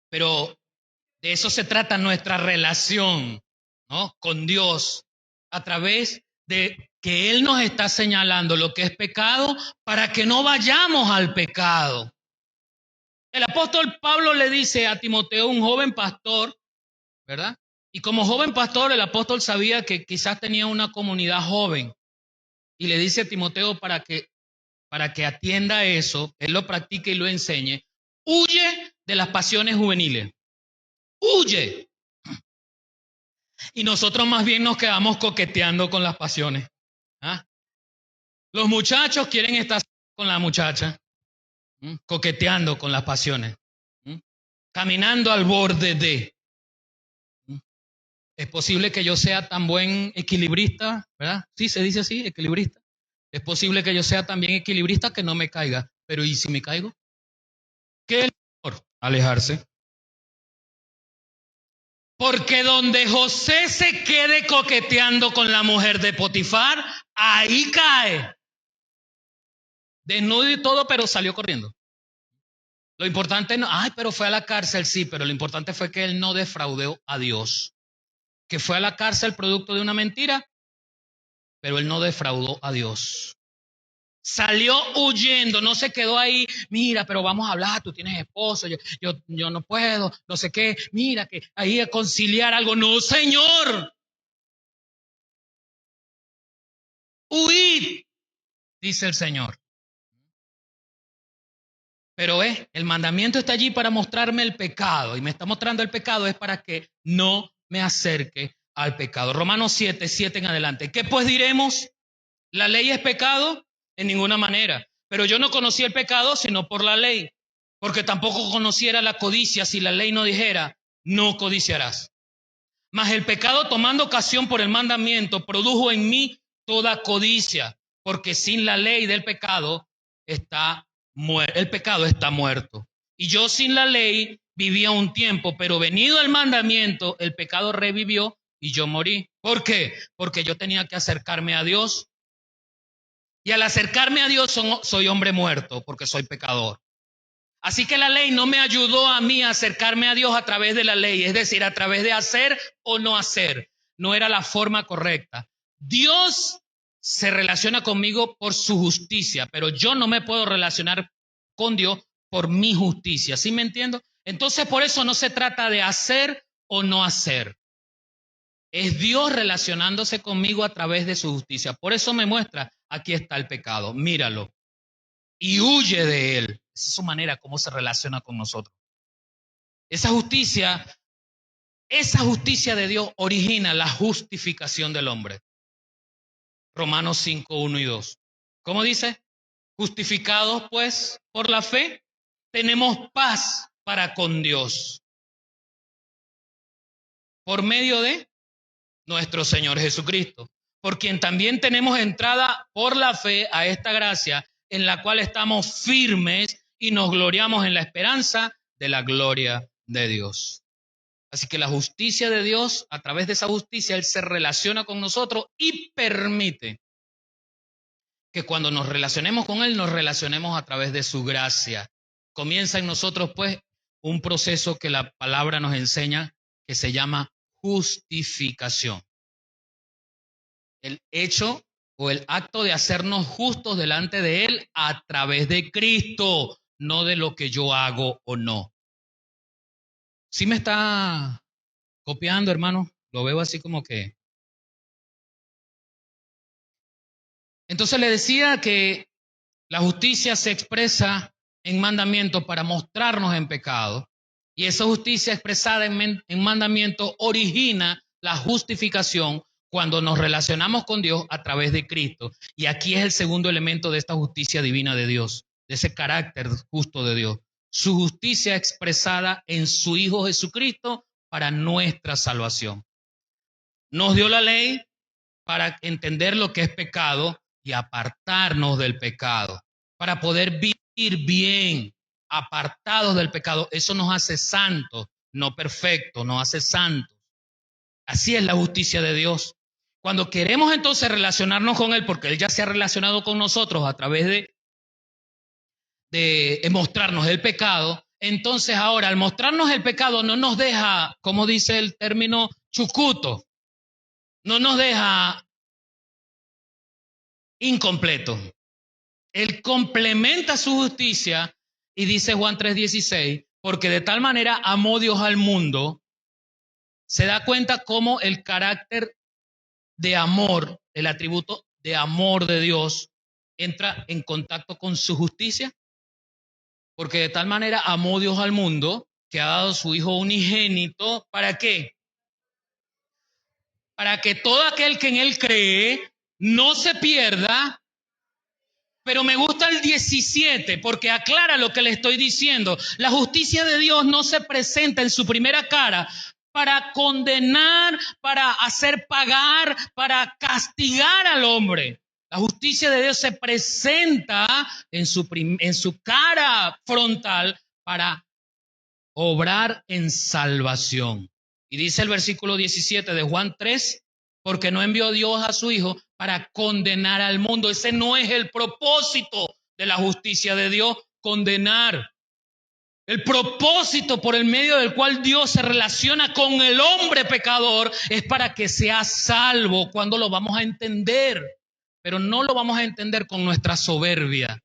Pero de eso se trata nuestra relación, ¿no? Con Dios, a través de que Él nos está señalando lo que es pecado para que no vayamos al pecado. El apóstol Pablo le dice a Timoteo, un joven pastor, ¿verdad? Y como joven pastor, el apóstol sabía que quizás tenía una comunidad joven. Y le dice a Timoteo para que atienda eso, él lo practique y lo enseñe. Huye de las pasiones juveniles. Huye. Y nosotros más bien nos quedamos coqueteando con las pasiones. ¿Ah? Los muchachos quieren estar con la muchacha, coqueteando con las pasiones, caminando al borde de. Es posible que yo sea tan buen equilibrista, ¿verdad? Sí, se dice así, equilibrista. Es posible que yo sea tan bien equilibrista que no me caiga. Pero ¿y si me caigo? ¿Qué es mejor? Alejarse. Porque donde José se quede coqueteando con la mujer de Potifar, ahí cae. Desnudo y todo, pero salió corriendo. Lo importante no, ay, pero fue a la cárcel, sí, pero lo importante fue que él no defraudó a Dios. Que fue a la cárcel producto de una mentira, pero él no defraudó a Dios. Salió huyendo, no se quedó ahí, mira, pero vamos a hablar, tú tienes esposo, yo no puedo, no sé qué, mira, que ahí a conciliar algo. No, Señor. Huid, dice el Señor. Pero el mandamiento está allí para mostrarme el pecado, y me está mostrando el pecado es para que no me acerque al pecado. Romanos 7 en adelante. ¿Qué pues diremos? ¿La ley es pecado? En ninguna manera. Pero yo no conocí el pecado sino por la ley, porque tampoco conociera la codicia si la ley no dijera, no codiciarás. Mas el pecado, tomando ocasión por el mandamiento, produjo en mí toda codicia, porque sin la ley del pecado el pecado está muerto. Y yo sin la ley vivía un tiempo, pero venido el mandamiento, el pecado revivió y yo morí. ¿Por qué? Porque yo tenía que acercarme a Dios. Y al acercarme a Dios soy hombre muerto, porque soy pecador. Así que la ley no me ayudó a mí a acercarme a Dios a través de la ley, es decir, a través de hacer o no hacer. No era la forma correcta. Dios se relaciona conmigo por su justicia, pero yo no me puedo relacionar con Dios por mi justicia. ¿Sí me entiendo? Entonces, por eso no se trata de hacer o no hacer. Es Dios relacionándose conmigo a través de su justicia. Por eso me muestra, aquí está el pecado, míralo. Y huye de él. Esa es su manera como se relaciona con nosotros. Esa justicia de Dios origina la justificación del hombre. Romanos 5, 1 y 2. ¿Cómo dice? Justificados pues por la fe, tenemos paz para con Dios. Por medio de nuestro Señor Jesucristo, por quien también tenemos entrada por la fe a esta gracia, en la cual estamos firmes y nos gloriamos en la esperanza de la gloria de Dios. Así que la justicia de Dios, a través de esa justicia, Él se relaciona con nosotros y permite que cuando nos relacionemos con Él, nos relacionemos a través de su gracia. Comienza en nosotros, pues, un proceso que la palabra nos enseña que se llama justificación. El hecho o el acto de hacernos justos delante de Él a través de Cristo, no de lo que yo hago o no. ¿Sí me está copiando, hermano? Lo veo así como que... Entonces le decía que la justicia se expresa en mandamiento para mostrarnos en pecado, y esa justicia expresada en mandamiento origina la justificación cuando nos relacionamos con Dios a través de Cristo. Y aquí es el segundo elemento de esta justicia divina de Dios, de ese carácter justo de Dios. Su justicia expresada en su Hijo Jesucristo para nuestra salvación. Nos dio la ley para entender lo que es pecado y apartarnos del pecado, para poder vivir bien, apartados del pecado. Eso nos hace santos, no perfectos, nos hace santos. Así es la justicia de Dios. Cuando queremos entonces relacionarnos con Él, porque Él ya se ha relacionado con nosotros a través de mostrarnos el pecado, entonces ahora al mostrarnos el pecado no nos deja, como dice el término, chucuto, no nos deja incompleto. Él complementa su justicia y dice Juan 3:16, porque de tal manera amó Dios al mundo. Se da cuenta cómo el carácter de amor, el atributo de amor de Dios entra en contacto con su justicia, porque de tal manera amó Dios al mundo que ha dado su Hijo unigénito. ¿Para qué? Para que todo aquel que en Él cree no se pierda. Pero me gusta el 17 porque aclara lo que le estoy diciendo. La justicia de Dios no se presenta en su primera cara para condenar, para hacer pagar, para castigar al hombre. La justicia de Dios se presenta en su cara frontal para obrar en salvación. Y dice el versículo 17 de Juan 3, porque no envió Dios a su Hijo para condenar al mundo. Ese no es el propósito de la justicia de Dios, condenar. El propósito por el medio del cual Dios se relaciona con el hombre pecador es para que sea salvo. Cuando lo vamos a entender, pero no lo vamos a entender con nuestra soberbia,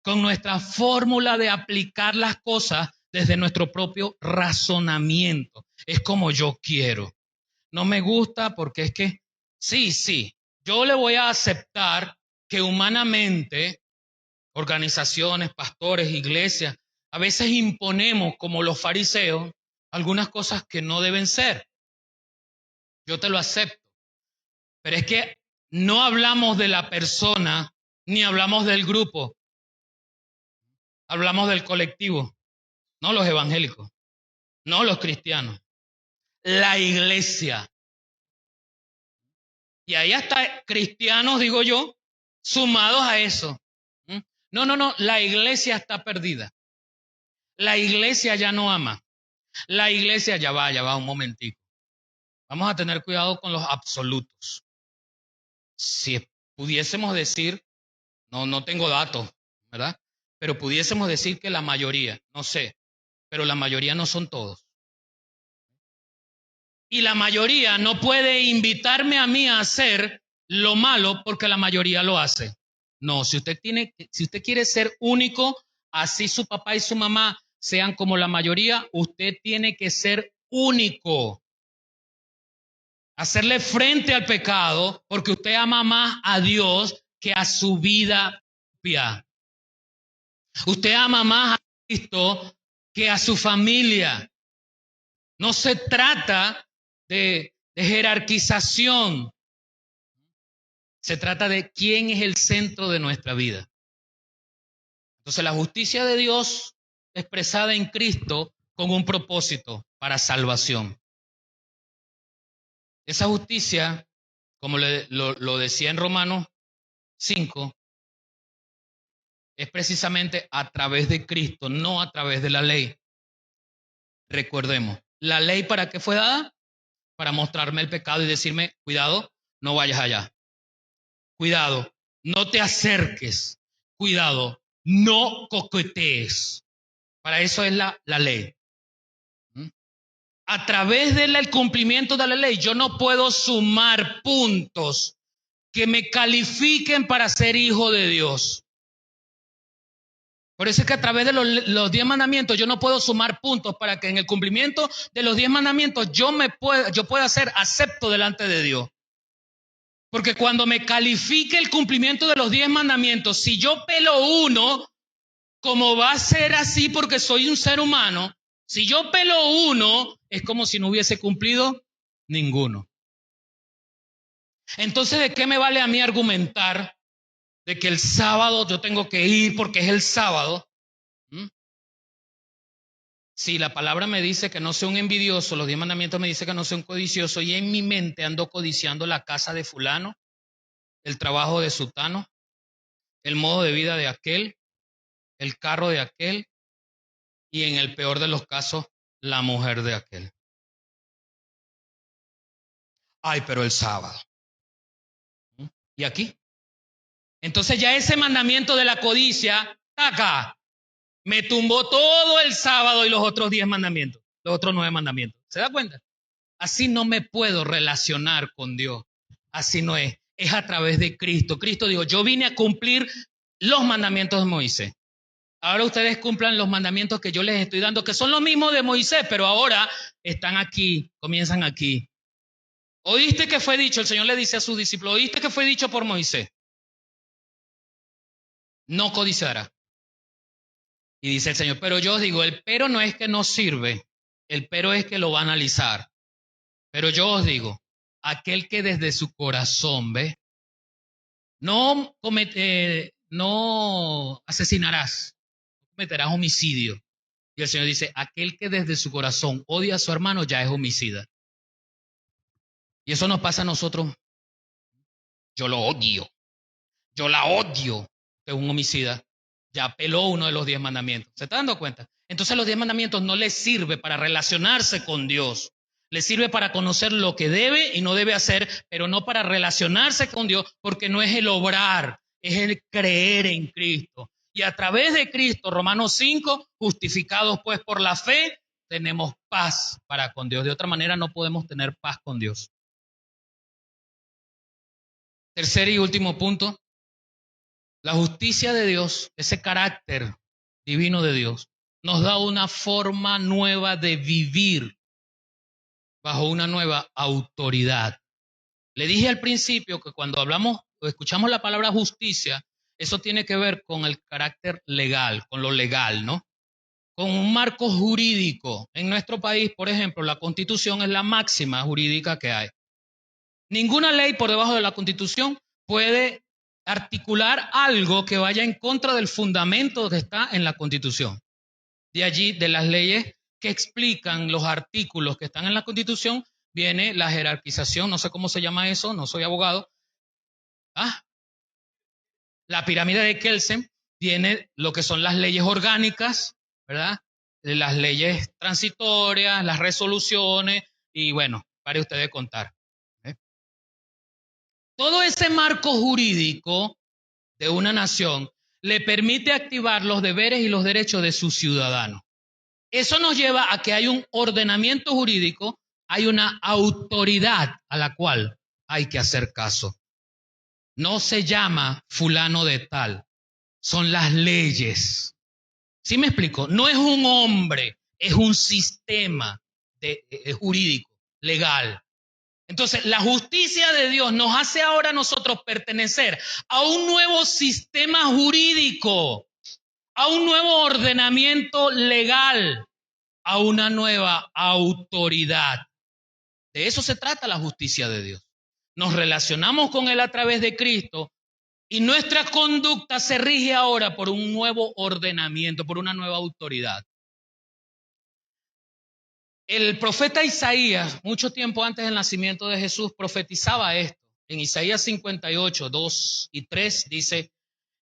con nuestra fórmula de aplicar las cosas desde nuestro propio razonamiento. Es como yo quiero. No me gusta porque es que, sí, yo le voy a aceptar que humanamente organizaciones, pastores, iglesias, a veces imponemos como los fariseos algunas cosas que no deben ser. Yo te lo acepto. Pero es que no hablamos de la persona ni hablamos del grupo. Hablamos del colectivo, no los evangélicos, no los cristianos, la iglesia. Y ahí hasta cristianos, digo yo, sumados a eso. No, la iglesia está perdida. La iglesia ya no ama. La iglesia ya va, un momentico. Vamos a tener cuidado con los absolutos. Si pudiésemos decir, no tengo datos, ¿verdad? Pero pudiésemos decir que la mayoría, no sé, pero la mayoría no son todos. Y la mayoría no puede invitarme a mí a hacer lo malo porque la mayoría lo hace. No, si usted quiere ser único, así su papá y su mamá sean como la mayoría, usted tiene que ser único. Hacerle frente al pecado porque usted ama más a Dios que a su vida propia. Usted ama más a Cristo que a su familia. No se trata de jerarquización. Se trata de quién es el centro de nuestra vida. Entonces la justicia de Dios expresada en Cristo con un propósito para salvación. Esa justicia, como lo decía en Romanos 5, es precisamente a través de Cristo, no a través de la ley. Recordemos, ¿la ley para qué fue dada? Para mostrarme el pecado y decirme, cuidado, no vayas allá. Cuidado, no te acerques. Cuidado, no coquetees. Para eso es la ley. A través del cumplimiento de la ley, yo no puedo sumar puntos que me califiquen para ser hijo de Dios. Por eso es que a través de los 10 mandamientos yo no puedo sumar puntos para que en el cumplimiento de los 10 mandamientos yo pueda ser acepto delante de Dios. Porque cuando me califique el cumplimiento de los 10 mandamientos, si yo pelo uno, como va a ser así porque soy un ser humano, si yo pelo uno, es como si no hubiese cumplido ninguno. Entonces, ¿de qué me vale a mí argumentar de que el sábado yo tengo que ir porque es el sábado? Si la palabra me dice que no sea un envidioso, los 10 mandamientos me dicen que no sea un codicioso, y en mi mente ando codiciando la casa de fulano, el trabajo de sutano, el modo de vida de aquel, el carro de aquel, y en el peor de los casos, la mujer de aquel. Ay, pero el sábado. ¿Y aquí? Entonces ya ese mandamiento de la codicia, acá, me tumbó todo el sábado y los otros 10 mandamientos, los otros 9 mandamientos. ¿Se da cuenta? Así no me puedo relacionar con Dios. Así no es. Es a través de Cristo. Cristo dijo, yo vine a cumplir los mandamientos de Moisés. Ahora ustedes cumplan los mandamientos que yo les estoy dando, que son los mismos de Moisés, pero ahora están aquí, comienzan aquí. ¿Oíste que fue dicho? El Señor le dice a sus discípulos, ¿oíste que fue dicho por Moisés? No codiciará. Y dice el Señor, pero yo os digo, el pero no es que no sirve, el pero es que lo va a analizar. Pero yo os digo, aquel que desde su corazón ve, no asesinarás, no cometerás homicidio, Y el Señor dice, aquel que desde su corazón odia a su hermano ya es homicida. Y eso nos pasa a nosotros. Yo lo odio. Yo la odio. Que es un homicida. Ya apeló uno de los 10 mandamientos. ¿Se está dando cuenta? Entonces los 10 mandamientos no les sirve para relacionarse con Dios. Les sirve para conocer lo que debe y no debe hacer, pero no para relacionarse con Dios, porque no es el obrar, es el creer en Cristo. Y a través de Cristo, Romanos 5, justificados pues por la fe, tenemos paz para con Dios. De otra manera no podemos tener paz con Dios. Tercer y último punto, la justicia de Dios, ese carácter divino de Dios, nos da una forma nueva de vivir bajo una nueva autoridad. Le dije al principio que cuando hablamos o escuchamos la palabra justicia, eso tiene que ver con el carácter legal, con lo legal, ¿no? Con un marco jurídico. En nuestro país, por ejemplo, la Constitución es la máxima jurídica que hay. Ninguna ley por debajo de la Constitución puede articular algo que vaya en contra del fundamento que está en la Constitución. De allí, de las leyes que explican los artículos que están en la Constitución, viene la jerarquización, no sé cómo se llama eso, no soy abogado. La pirámide de Kelsen tiene lo que son las leyes orgánicas, ¿verdad? Las leyes transitorias, las resoluciones, y bueno, pare usted de contar. Todo ese marco jurídico de una nación le permite activar los deberes y los derechos de sus ciudadanos. Eso nos lleva a que hay un ordenamiento jurídico, hay una autoridad a la cual hay que hacer caso. No se llama fulano de tal, son las leyes. ¿Sí me explico? No es un hombre, es un sistema jurídico, legal. Entonces, la justicia de Dios nos hace ahora a nosotros pertenecer a un nuevo sistema jurídico, a un nuevo ordenamiento legal, a una nueva autoridad. De eso se trata la justicia de Dios. Nos relacionamos con Él a través de Cristo y nuestra conducta se rige ahora por un nuevo ordenamiento, por una nueva autoridad. El profeta Isaías, mucho tiempo antes del nacimiento de Jesús, profetizaba esto. En Isaías 58, 2 y 3 dice,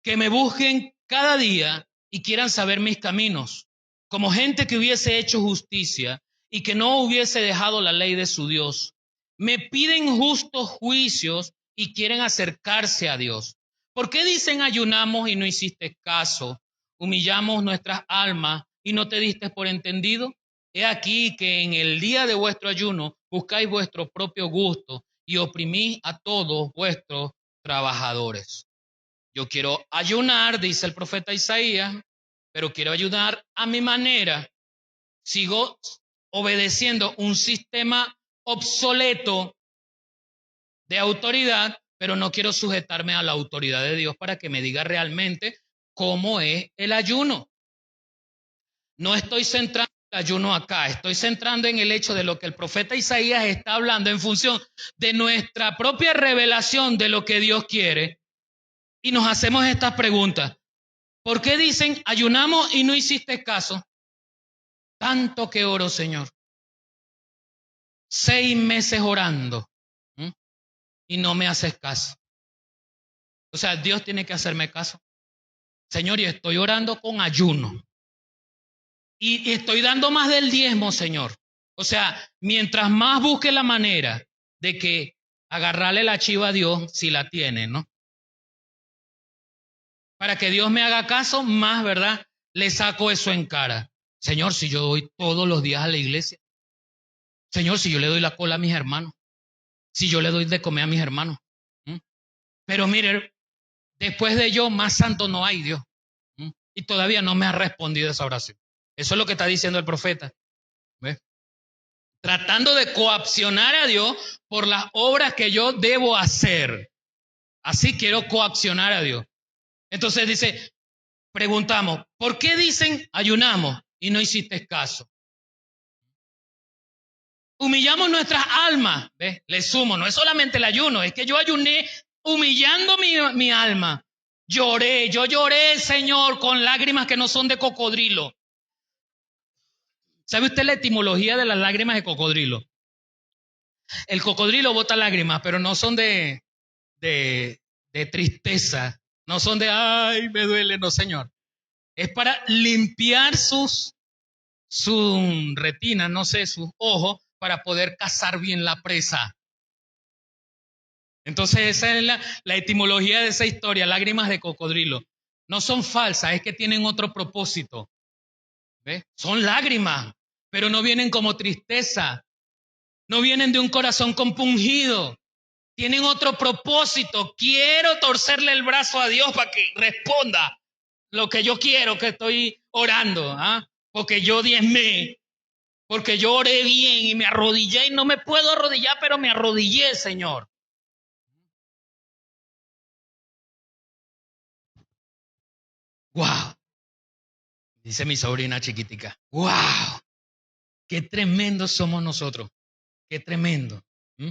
que me busquen cada día y quieran saber mis caminos, como gente que hubiese hecho justicia y que no hubiese dejado la ley de su Dios. Me piden justos juicios y quieren acercarse a Dios. ¿Por qué dicen ayunamos y no hiciste caso? Humillamos nuestras almas y no te diste por entendido. He aquí que en el día de vuestro ayuno buscáis vuestro propio gusto y oprimís a todos vuestros trabajadores. Yo quiero ayunar, dice el profeta Isaías, pero quiero ayunar a mi manera. Sigo obedeciendo un sistema obsoleto de autoridad, pero no quiero sujetarme a la autoridad de Dios para que me diga realmente cómo es el ayuno. No estoy centrando el ayuno acá, estoy centrando en el hecho de lo que el profeta Isaías está hablando en función de nuestra propia revelación de lo que Dios quiere. Y nos hacemos estas preguntas. ¿Por qué dicen ayunamos y no hiciste caso? Tanto que oro, Señor. 6 meses orando y no me haces caso. O sea, Dios tiene que hacerme caso. Señor, y estoy orando con ayuno. Y estoy dando más del diezmo, Señor. O sea, mientras más busque la manera de que agarrarle la chiva a Dios, si la tiene, ¿no? Para que Dios me haga caso, más, ¿verdad? Le saco eso en cara. Señor, si yo doy todos los días a la iglesia. Señor, si yo le doy la cola a mis hermanos. Si yo le doy de comer a mis hermanos. Pero mire, después de yo, más santo no hay, Dios. Y todavía no me ha respondido esa oración. Eso es lo que está diciendo el profeta. ¿Ves? Tratando de coaccionar a Dios por las obras que yo debo hacer. Así quiero coaccionar a Dios. Entonces dice, preguntamos, ¿por qué dicen ayunamos y no hiciste caso? Humillamos nuestras almas. ¿Ves? Le sumo, no es solamente el ayuno, es que yo ayuné humillando mi alma. Yo lloré, Señor, con lágrimas que no son de cocodrilo. ¿Sabe usted la etimología de las lágrimas de cocodrilo? El cocodrilo bota lágrimas, pero no son de tristeza, no son de, ay, me duele, no, señor. Es para limpiar su retina, no sé, sus ojos, para poder cazar bien la presa. Entonces esa es la etimología de esa historia, lágrimas de cocodrilo. No son falsas, es que tienen otro propósito. ¿Ve? Son lágrimas, pero no vienen como tristeza, no vienen de un corazón compungido, tienen otro propósito. Quiero torcerle el brazo a Dios para que responda lo que yo quiero, que estoy orando, ¿ah? Porque yo diezmé, porque yo oré bien y me arrodillé y no me puedo arrodillar, pero me arrodillé, Señor. ¡Wow! Dice mi sobrina chiquitica. ¡Wow! ¡Qué tremendos somos nosotros! ¡Qué tremendo! ¿Mm?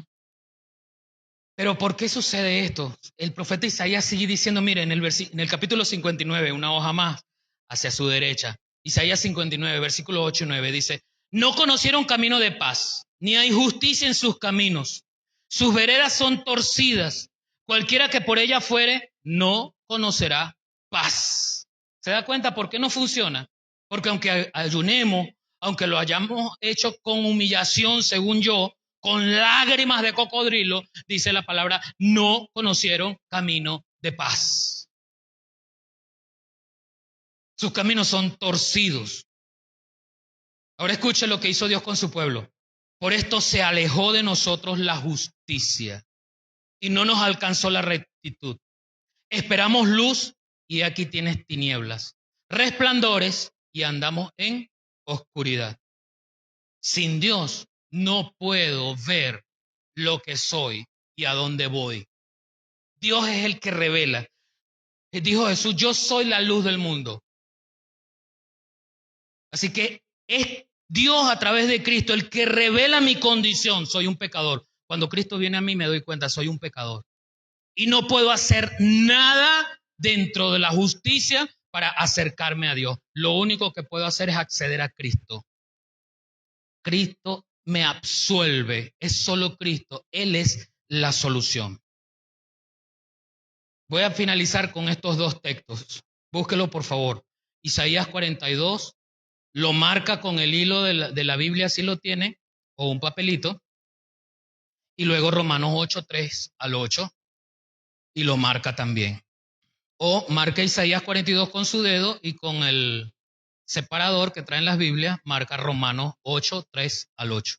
Pero ¿por qué sucede esto? El profeta Isaías sigue diciendo, mire, en el capítulo 59, una hoja más hacia su derecha, Isaías 59, versículo 8 y 9, dice, no conocieron camino de paz, ni hay justicia en sus caminos. Sus veredas son torcidas. Cualquiera que por ella fuere, no conocerá paz. ¿Se da cuenta por qué no funciona? Porque aunque ayunemos, aunque lo hayamos hecho con humillación, según yo, con lágrimas de cocodrilo, dice la palabra, no conocieron camino de paz. Sus caminos son torcidos. Ahora escuche lo que hizo Dios con su pueblo. Por esto se alejó de nosotros la justicia y no nos alcanzó la rectitud. Esperamos luz y aquí tienes tinieblas, resplandores y andamos en oscuridad. Sin Dios no puedo ver lo que soy y a dónde voy. Dios es el que revela. Dijo Jesús, yo soy la luz del mundo. Así que es Dios a través de Cristo el que revela mi condición. Soy un pecador. Cuando Cristo viene a mí me doy cuenta, soy un pecador. Y no puedo hacer nada dentro de la justicia para acercarme a Dios. Lo único que puedo hacer es acceder a Cristo. Cristo me absuelve. Es solo Cristo. Él es la solución. Voy a finalizar con estos dos textos. Búsquelo, por favor. Isaías 42, lo marca con el hilo de la Biblia, si lo tiene, o un papelito. Y luego Romanos 8, 3 al 8, y lo marca también. O marca Isaías 42 con su dedo y con el separador que traen las Biblias, marca Romanos 8, 3 al 8.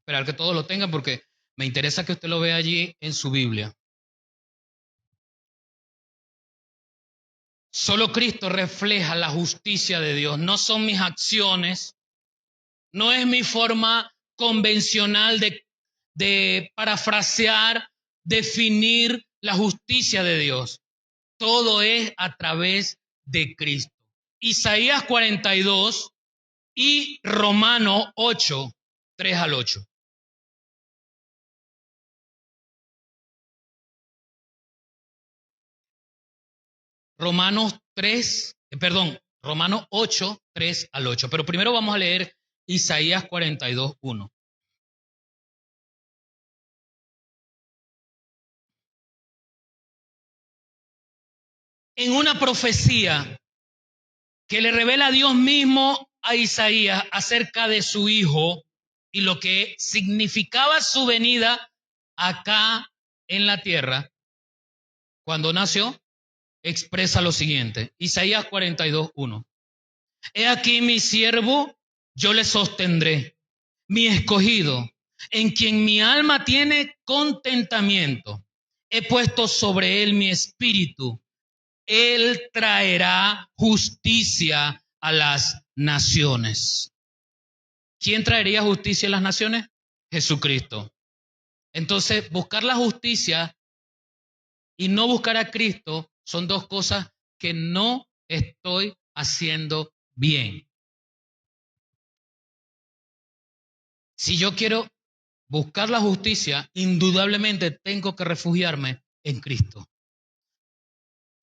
Esperar que todos lo tengan porque me interesa que usted lo vea allí en su Biblia. Solo Cristo refleja la justicia de Dios. No son mis acciones, no es mi forma convencional de parafrasear, definir la justicia de Dios. Todo es a través de Cristo. Isaías 42 y Romanos 8, 3 al 8. Romanos 8, 3 al 8. Pero primero vamos a leer Isaías 42, 1. En una profecía que le revela a Dios mismo a Isaías acerca de su hijo y lo que significaba su venida acá en la tierra, cuando nació, expresa lo siguiente. Isaías 42, 1. He aquí mi siervo, yo le sostendré, mi escogido, en quien mi alma tiene contentamiento. He puesto sobre él mi espíritu. Él traerá justicia a las naciones. ¿Quién traería justicia a las naciones? Jesucristo. Entonces, buscar la justicia y no buscar a Cristo son dos cosas que no estoy haciendo bien. Si yo quiero buscar la justicia, indudablemente tengo que refugiarme en Cristo.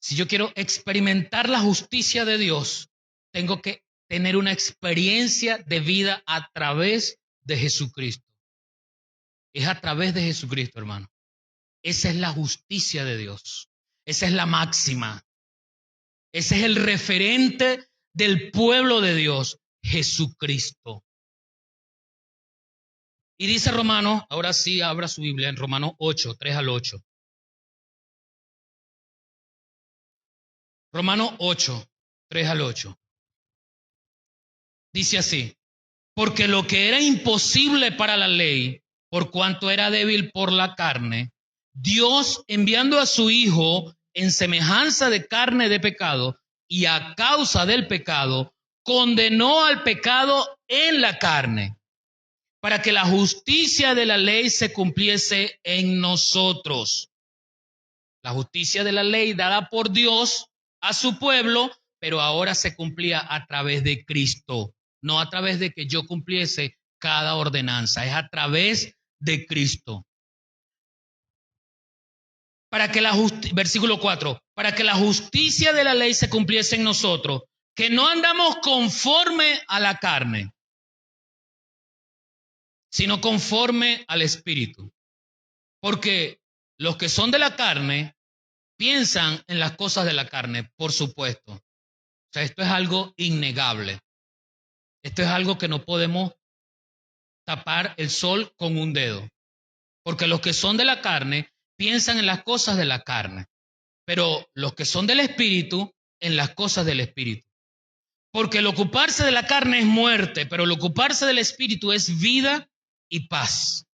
Si yo quiero experimentar la justicia de Dios, tengo que tener una experiencia de vida a través de Jesucristo. Es a través de Jesucristo, hermano. Esa es la justicia de Dios. Esa es la máxima. Ese es el referente del pueblo de Dios, Jesucristo. Y dice Romanos, ahora sí abra su Biblia en Romanos 8, 3 al 8. Romanos 8, 3 al 8. Dice así: porque lo que era imposible para la ley, por cuanto era débil por la carne, Dios, enviando a su Hijo en semejanza de carne de pecado, y a causa del pecado, condenó al pecado en la carne, para que la justicia de la ley se cumpliese en nosotros. La justicia de la ley dada por Dios a su pueblo, pero ahora se cumplía a través de Cristo, no a través de que yo cumpliese cada ordenanza, es a través de Cristo. Versículo 4, para que la justicia de la ley se cumpliese en nosotros, que no andamos conforme a la carne, sino conforme al Espíritu. Porque los que son de la carne piensan en las cosas de la carne, por supuesto. O sea, esto es algo innegable. Esto es algo que no podemos tapar el sol con un dedo. Porque los que son de la carne piensan en las cosas de la carne, pero los que son del Espíritu, en las cosas del Espíritu. Porque el ocuparse de la carne es muerte, pero el ocuparse del Espíritu es vida y paz.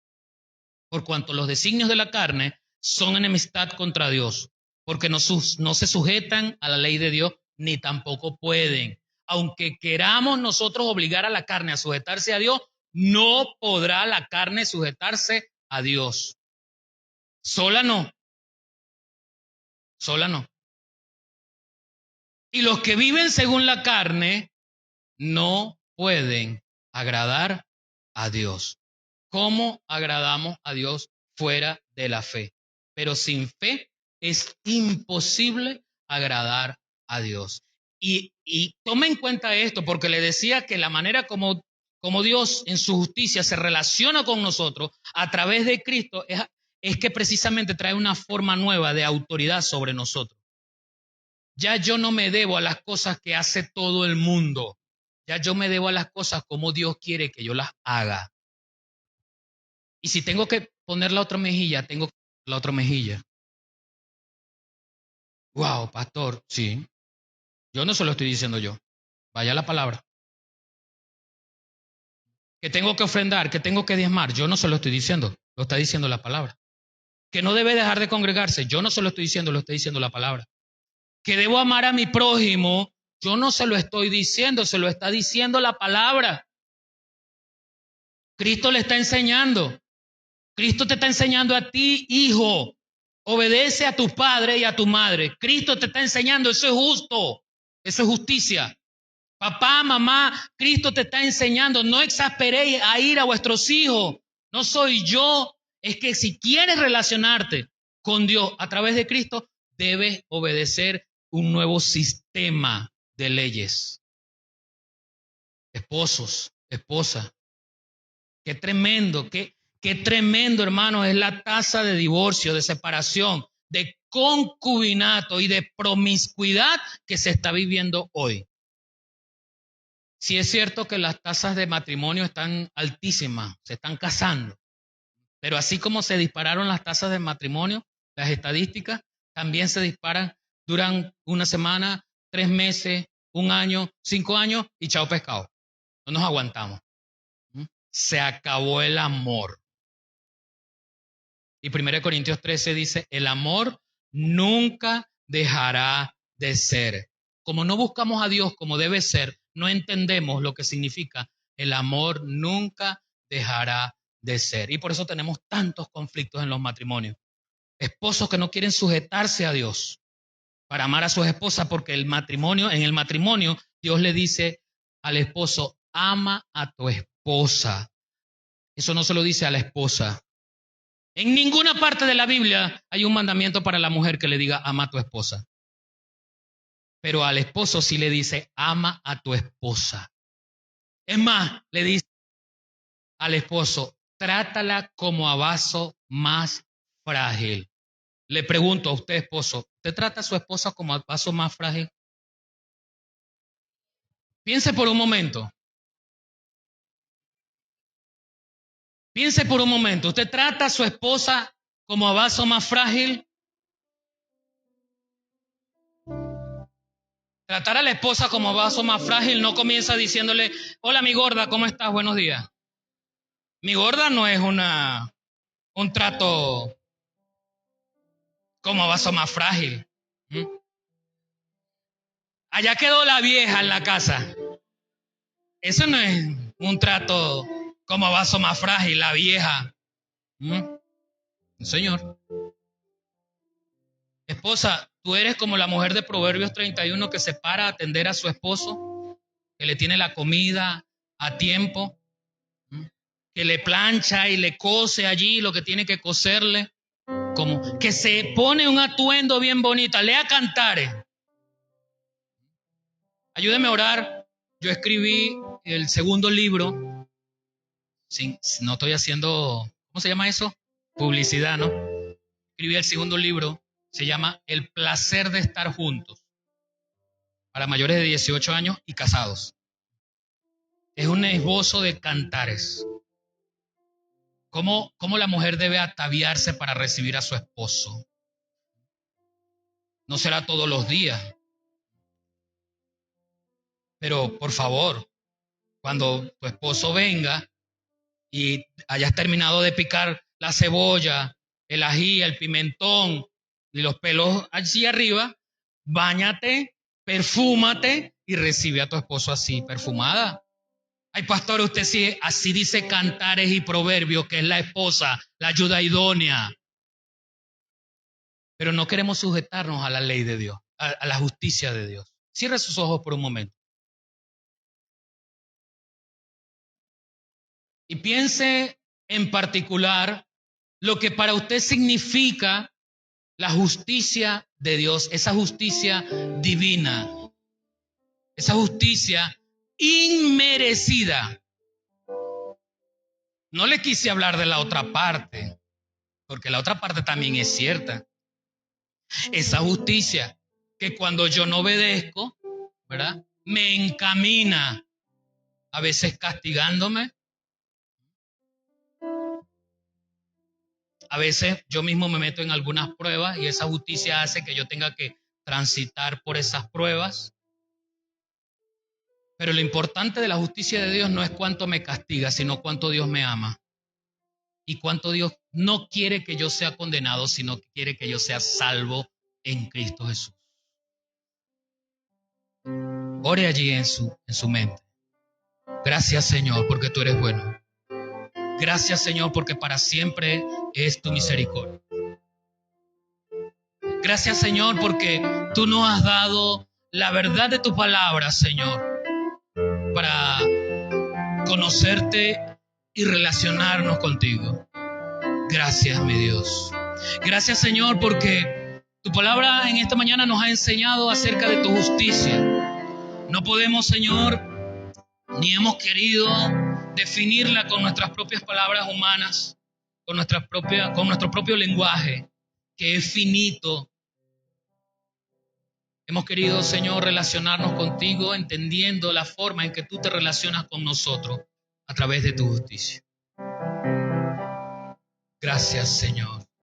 Por cuanto los designios de la carne son enemistad contra Dios, porque no se sujetan a la ley de Dios, ni tampoco pueden. Aunque queramos nosotros obligar a la carne a sujetarse a Dios, no podrá la carne sujetarse a Dios. Sola no. Sola no. Y los que viven según la carne no pueden agradar a Dios. ¿Cómo agradamos a Dios fuera de la fe? Pero sin fe es imposible agradar a Dios. Y tome en cuenta esto, porque le decía que la manera como Dios en su justicia se relaciona con nosotros a través de Cristo es que precisamente trae una forma nueva de autoridad sobre nosotros. Ya yo no me debo a las cosas que hace todo el mundo. Ya yo me debo a las cosas como Dios quiere que yo las haga. Y si tengo que poner la otra mejilla, tengo la otra mejilla. Wow, pastor, sí. Yo no se lo estoy diciendo yo. Vaya la palabra. Que tengo que ofrendar, que tengo que diezmar, yo no se lo estoy diciendo. Lo está diciendo la palabra. Que no debe dejar de congregarse, yo no se lo estoy diciendo, lo está diciendo la palabra. Que debo amar a mi prójimo, yo no se lo estoy diciendo, se lo está diciendo la palabra. Cristo le está enseñando. Cristo te está enseñando a ti, hijo. Obedece a tu padre y a tu madre. Cristo te está enseñando, eso es justo, eso es justicia. Papá, mamá, Cristo te está enseñando, no exasperéis a ir a vuestros hijos. No soy yo, es que si quieres relacionarte con Dios a través de Cristo, debes obedecer un nuevo sistema de leyes. Esposos, esposas, qué tremendo, qué tremendo, hermano, es la tasa de divorcio, de separación, de concubinato y de promiscuidad que se está viviendo hoy. Sí es cierto que las tasas de matrimonio están altísimas, se están casando, pero así como se dispararon las tasas de matrimonio, las estadísticas también se disparan, duran una semana, 3 meses, 1 año, 5 años y chao pescado. No nos aguantamos. Se acabó el amor. Y 1 Corintios 13 dice, el amor nunca dejará de ser. Como no buscamos a Dios como debe ser, no entendemos lo que significa el amor nunca dejará de ser. Y por eso tenemos tantos conflictos en los matrimonios. Esposos que no quieren sujetarse a Dios para amar a sus esposas, porque en el matrimonio, Dios le dice al esposo, ama a tu esposa. Eso no se lo dice a la esposa. En ninguna parte de la Biblia hay un mandamiento para la mujer que le diga ama a tu esposa. Pero al esposo sí le dice, ama a tu esposa. Es más, le dice al esposo, trátala como a vaso más frágil. Le pregunto a usted, esposo, ¿usted trata a su esposa como a vaso más frágil? Piense por un momento. Piense por un momento. ¿Usted trata a su esposa como a vaso más frágil? Tratar a la esposa como vaso más frágil no comienza diciéndole, hola mi gorda, ¿cómo estás? Buenos días. Mi gorda no es un trato como vaso más frágil. ¿Mm? Allá quedó la vieja en la casa. Eso no es un trato como vaso más frágil, la vieja. ¿Mm? Señor. Esposa, tú eres como la mujer de Proverbios 31 que se para a atender a su esposo, que le tiene la comida a tiempo, que le plancha y le cose allí lo que tiene que coserle, como que se pone un atuendo bien bonito. Lea Cantares. Ayúdeme a orar. Yo escribí el segundo libro. Sí, no estoy haciendo, ¿cómo se llama eso? Publicidad, ¿no? Escribí el segundo libro. Se llama El placer de estar juntos. Para mayores de 18 años y casados. Es un esbozo de Cantares. ¿Cómo la mujer debe ataviarse para recibir a su esposo? No será todos los días. Pero por favor, cuando tu esposo venga y hayas terminado de picar la cebolla, el ají, el pimentón y los pelos allí arriba, báñate, perfúmate y recibe a tu esposo así, perfumada. Ay, pastor, usted sí, así dice Cantares y Proverbios, que es la esposa, la ayuda idónea. Pero no queremos sujetarnos a la ley de Dios, a la justicia de Dios. Cierre sus ojos por un momento. Y piense en particular lo que para usted significa la justicia de Dios, esa justicia divina, esa justicia inmerecida. No le quise hablar de la otra parte, porque la otra parte también es cierta. Esa justicia que cuando yo no obedezco, ¿verdad? Me encamina, a veces castigándome. A veces yo mismo me meto en algunas pruebas y esa justicia hace que yo tenga que transitar por esas pruebas. Pero lo importante de la justicia de Dios no es cuánto me castiga, sino cuánto Dios me ama. Y cuánto Dios no quiere que yo sea condenado, sino que quiere que yo sea salvo en Cristo Jesús. Ore allí en su mente. Gracias, Señor, porque tú eres bueno. Gracias, Señor, porque para siempre es tu misericordia. Gracias, Señor, porque tú nos has dado la verdad de tu palabra, Señor, para conocerte y relacionarnos contigo. Gracias, mi Dios. Gracias, Señor, porque tu palabra en esta mañana nos ha enseñado acerca de tu justicia. No podemos, Señor, ni hemos querido definirla con nuestras propias palabras humanas, con nuestro propio lenguaje, que es finito. Hemos querido, Señor, relacionarnos contigo entendiendo la forma en que tú te relacionas con nosotros a través de tu justicia. Gracias, Señor.